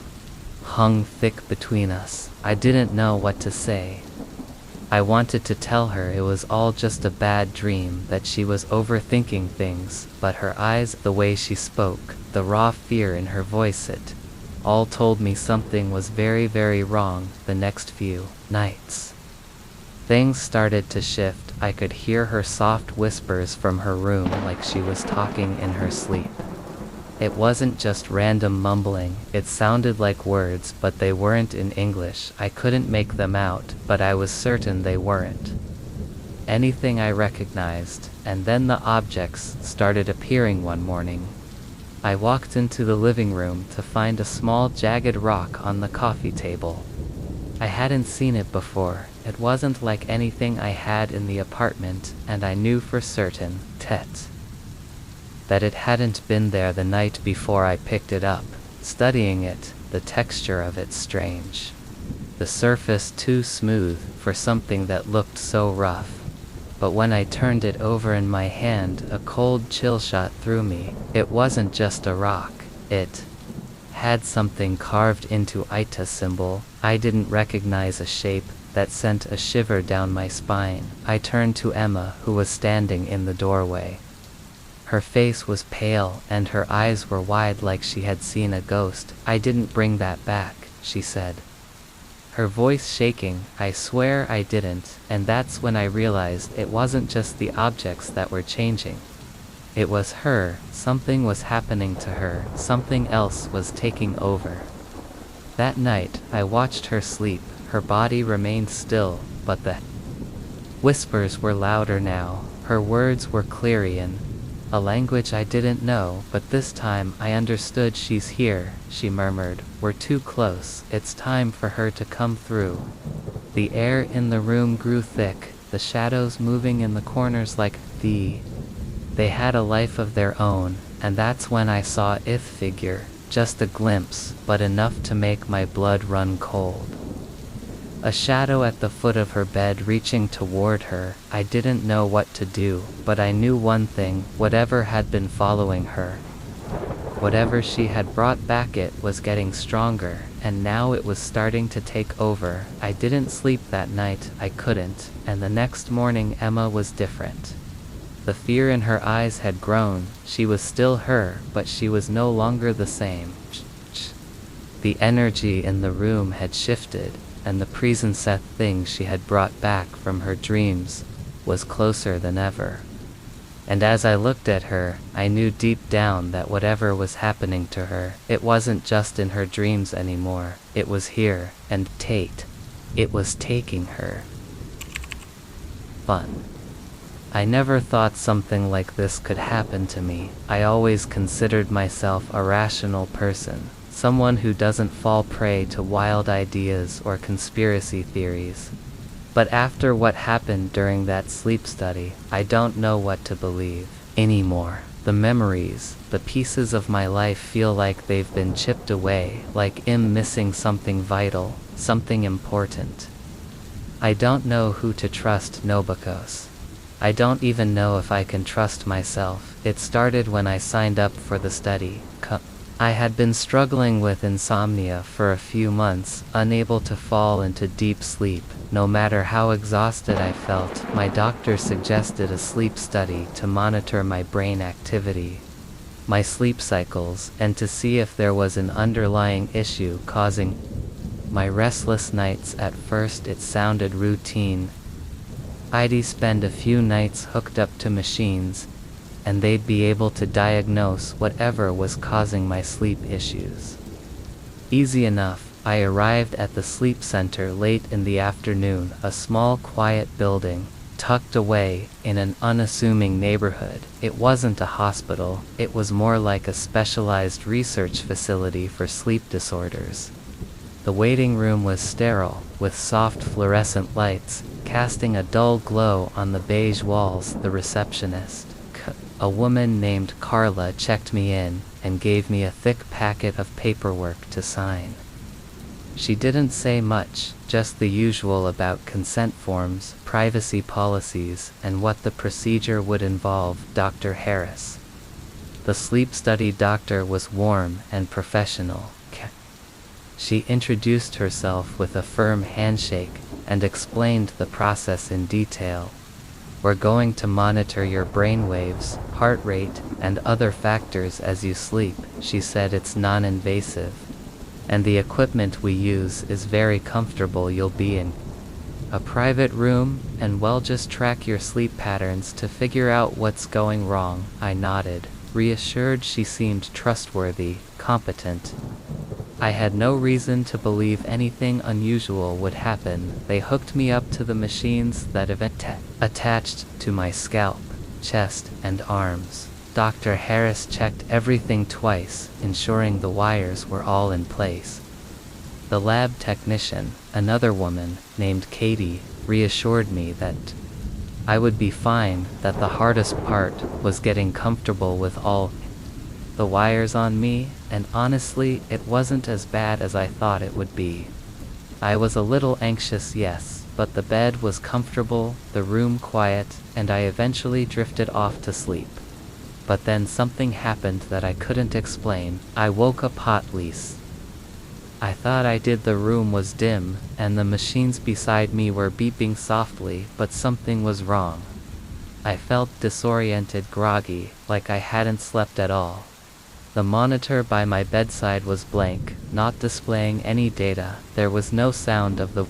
hung thick between us. I didn't know what to say. I wanted to tell her it was all just a bad dream, that she was overthinking things, but her eyes, the way she spoke, the raw fear in her voice, it all told me something was very, very wrong. The next few nights, things started to shift. I could hear her soft whispers from her room, like she was talking in her sleep. It wasn't just random mumbling, it sounded like words, but they weren't in English. I couldn't make them out, but I was certain they weren't anything I recognized. And then the objects started appearing. One morning, I walked into the living room to find a small jagged rock on the coffee table. I hadn't seen it before. It wasn't like anything I had in the apartment, and I knew for certain that it hadn't been there the night before. I picked it up, studying it, the texture of it strange, the surface too smooth for something that looked so rough. But when I turned it over in my hand, a cold chill shot through me. It wasn't just a rock, it had something carved into it, a symbol I didn't recognize, a shape that sent a shiver down my spine. I turned to Emma, who was standing in the doorway. Her face was pale, and her eyes were wide, like she had seen a ghost. I didn't bring that back, she said, her voice shaking. I swear I didn't. And that's when I realized it wasn't just the objects that were changing. It was her. Something was happening to her. Something else was taking over. That night, I watched her sleep. Her body remained still, but the whispers were louder now. Her words were clarion, a language I didn't know, but this time I understood. She's here, she murmured. We're too close. It's time for her to come through. The air in the room grew thick, the shadows moving in the corners like they had a life of their own, and that's when I saw a figure. Just a glimpse, but enough to make my blood run cold. A shadow at the foot of her bed, reaching toward her. I didn't know what to do, but I knew one thing: whatever had been following her, whatever she had brought back, it was getting stronger, and now it was starting to take over. I didn't sleep that night. I couldn't, and the next morning Emma was different. The fear in her eyes had grown. She was still her, but she was no longer the same. The energy in the room had shifted, and the presence thing she had brought back from her dreams was closer than ever. And as I looked at her, I knew deep down that whatever was happening to her, it wasn't just in her dreams anymore. It was here, and it was taking her. Fun. I never thought something like this could happen to me. I always considered myself a rational person, someone who doesn't fall prey to wild ideas or conspiracy theories. But after what happened during that sleep study, I don't know what to believe anymore. The memories, the pieces of my life feel like they've been chipped away, like I'm missing something vital, something important. I don't know who to trust, Nobukos. I don't even know if I can trust myself. It started when I signed up for the study. I had been struggling with insomnia for a few months, unable to fall into deep sleep. No matter how exhausted I felt, my doctor suggested a sleep study to monitor my brain activity, my sleep cycles, and to see if there was an underlying issue causing my restless nights. At first it sounded routine. I'd spend a few nights hooked up to machines, and they'd be able to diagnose whatever was causing my sleep issues. Easy enough. I arrived at the sleep center late in the afternoon, a small quiet building, tucked away in an unassuming neighborhood. It wasn't a hospital, it was more like a specialized research facility for sleep disorders. The waiting room was sterile, with soft fluorescent lights, casting a dull glow on the beige walls. The receptionist, a woman named Carla, checked me in, and gave me a thick packet of paperwork to sign. She didn't say much, just the usual about consent forms, privacy policies, and what the procedure would involve. Dr. Harris, the sleep study doctor, was warm and professional. She introduced herself with a firm handshake and explained the process in detail. We're going to monitor your brainwaves, heart rate, and other factors as you sleep, she said. It's non-invasive, and the equipment we use is very comfortable. You'll be in a private room, and we'll just track your sleep patterns to figure out what's going wrong. I nodded, reassured. She seemed trustworthy, competent. I had no reason to believe anything unusual would happen. They hooked me up to the machines that attached to my scalp, chest, and arms. Dr. Harris checked everything twice, ensuring the wires were all in place. The lab technician, another woman, named Katie, reassured me that I would be fine, that the hardest part was getting comfortable with all the wires on me, and honestly, it wasn't as bad as I thought it would be. I was a little anxious, yes, but the bed was comfortable, the room quiet, and I eventually drifted off to sleep. But then something happened that I couldn't explain. I woke up hotly. I thought I did. The room was dim, and the machines beside me were beeping softly, but something was wrong. I felt disoriented, groggy, like I hadn't slept at all. The monitor by my bedside was blank, not displaying any data. There was no sound of the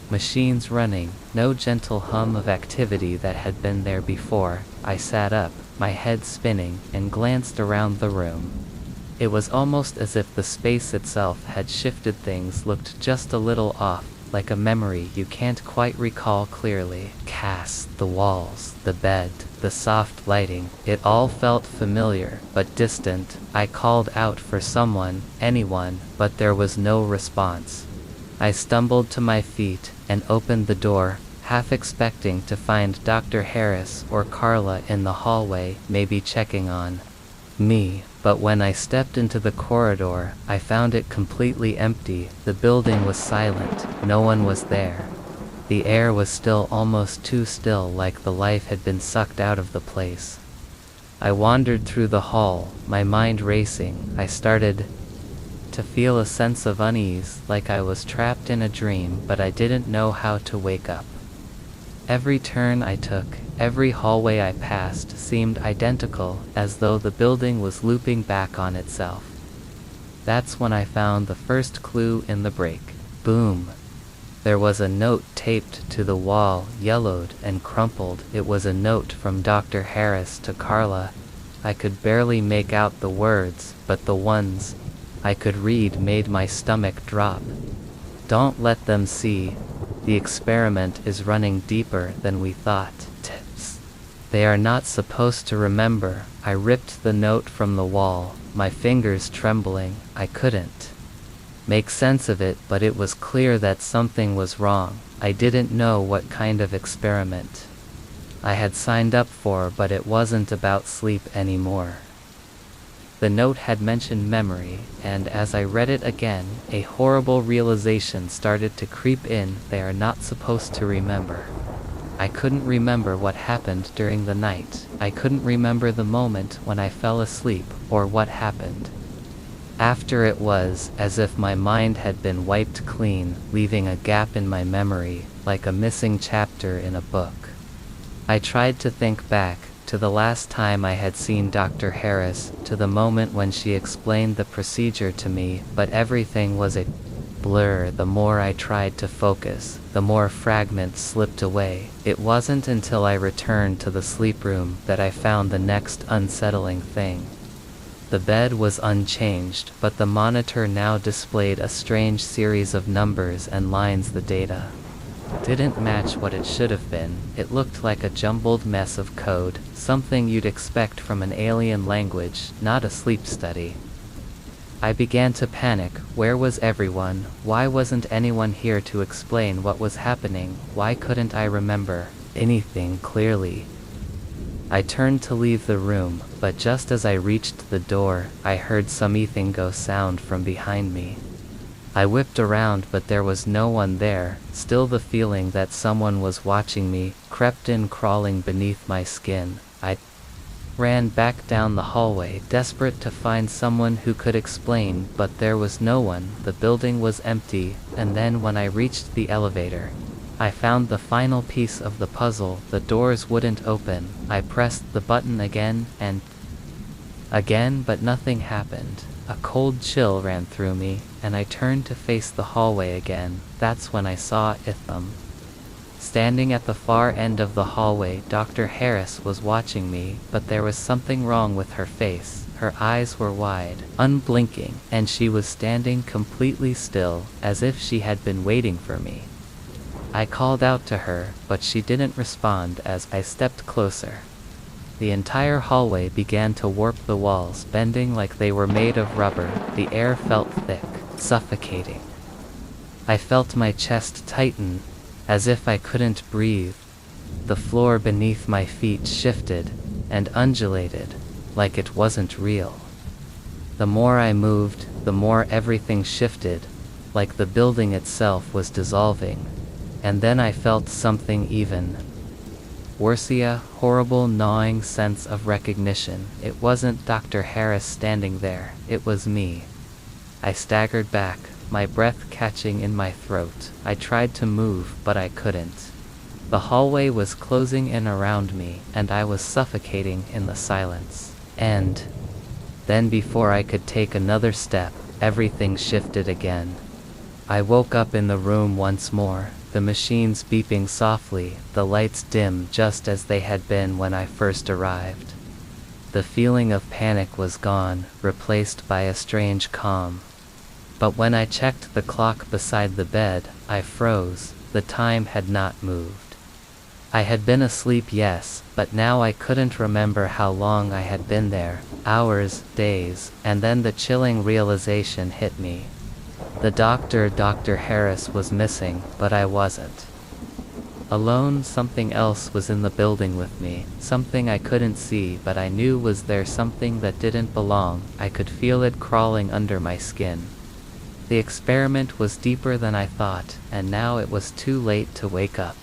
machines running, no gentle hum of activity that had been there before. I sat up, my head spinning, and glanced around the room. It was almost as if the space itself had shifted. Things looked just a little off, like a memory you can't quite recall clearly. The walls, the bed, the soft lighting, it all felt familiar, but distant. I called out for someone, anyone, but there was no response. I stumbled to my feet and opened the door, half expecting to find Dr. Harris or Carla in the hallway, maybe checking on me. But when I stepped into the corridor, I found it completely empty. The building was silent, no one was there. The air was still, almost too still, like the life had been sucked out of the place. I wandered through the hall, my mind racing. I started to feel a sense of unease, like I was trapped in a dream, but I didn't know how to wake up. Every turn I took, every hallway I passed seemed identical, as though the building was looping back on itself. That's when I found the first clue in the break. Boom! There was a note taped to the wall, yellowed and crumpled. It was a note from Dr. Harris to Carla. I could barely make out the words, but the ones I could read made my stomach drop. Don't let them see. The experiment is running deeper than we thought. Tips. They are not supposed to remember. I ripped the note from the wall, my fingers trembling. I couldn't make sense of it, but it was clear that something was wrong. I didn't know what kind of experiment I had signed up for, but it wasn't about sleep anymore. The note had mentioned memory, and as I read it again, a horrible realization started to creep in. They are not supposed to remember. I couldn't remember what happened during the night. I couldn't remember the moment when I fell asleep, or what happened after. It was as if my mind had been wiped clean, leaving a gap in my memory, like a missing chapter in a book. I tried to think back, to the last time I had seen Dr. Harris, to the moment when she explained the procedure to me, but everything was a blur. The more I tried to focus, the more fragments slipped away. It wasn't until I returned to the sleep room that I found the next unsettling thing. The bed was unchanged, but the monitor now displayed a strange series of numbers and lines. The data didn't match what it should have been. It looked like a jumbled mess of code, something you'd expect from an alien language, not a sleep study. I began to panic. Where was everyone? Why wasn't anyone here to explain what was happening? Why couldn't I remember anything clearly? I turned to leave the room, but just as I reached the door, I heard something go sound from behind me. I whipped around, but there was no one there. Still, the feeling that someone was watching me crept in, crawling beneath my skin. I ran back down the hallway, desperate to find someone who could explain, but there was no one. The building was empty, and then when I reached the elevator, I found the final piece of the puzzle. The doors wouldn't open. I pressed the button again and again, but nothing happened. A cold chill ran through me, and I turned to face the hallway again. That's when I saw Itham standing at the far end of the hallway. Dr. Harris was watching me, but there was something wrong with her face. Her eyes were wide, unblinking, and she was standing completely still, as if she had been waiting for me. I called out to her, but she didn't respond. As I stepped closer, the entire hallway began to warp, the walls bending like they were made of rubber. The air felt thick, suffocating. I felt my chest tighten, as if I couldn't breathe. The floor beneath my feet shifted and undulated, like it wasn't real. The more I moved, the more everything shifted, like the building itself was dissolving. And then I felt something even worse, a horrible gnawing sense of recognition. It wasn't Dr. Harris standing there, it was me. I staggered back, my breath catching in my throat. I tried to move, but I couldn't. The hallway was closing in around me, and I was suffocating in the silence. And then, before I could take another step, everything shifted again. I woke up in the room once more, the machines beeping softly, the lights dim just as they had been when I first arrived. The feeling of panic was gone, replaced by a strange calm. But when I checked the clock beside the bed, I froze. The time had not moved. I had been asleep, yes, but now I couldn't remember how long I had been there. Hours, days, and then the chilling realization hit me. The doctor, Dr. Harris, was missing, but I wasn't alone. Something else was in the building with me, something I couldn't see, but I knew was there, something that didn't belong. I could feel it crawling under my skin. The experiment was deeper than I thought, and now it was too late to wake up.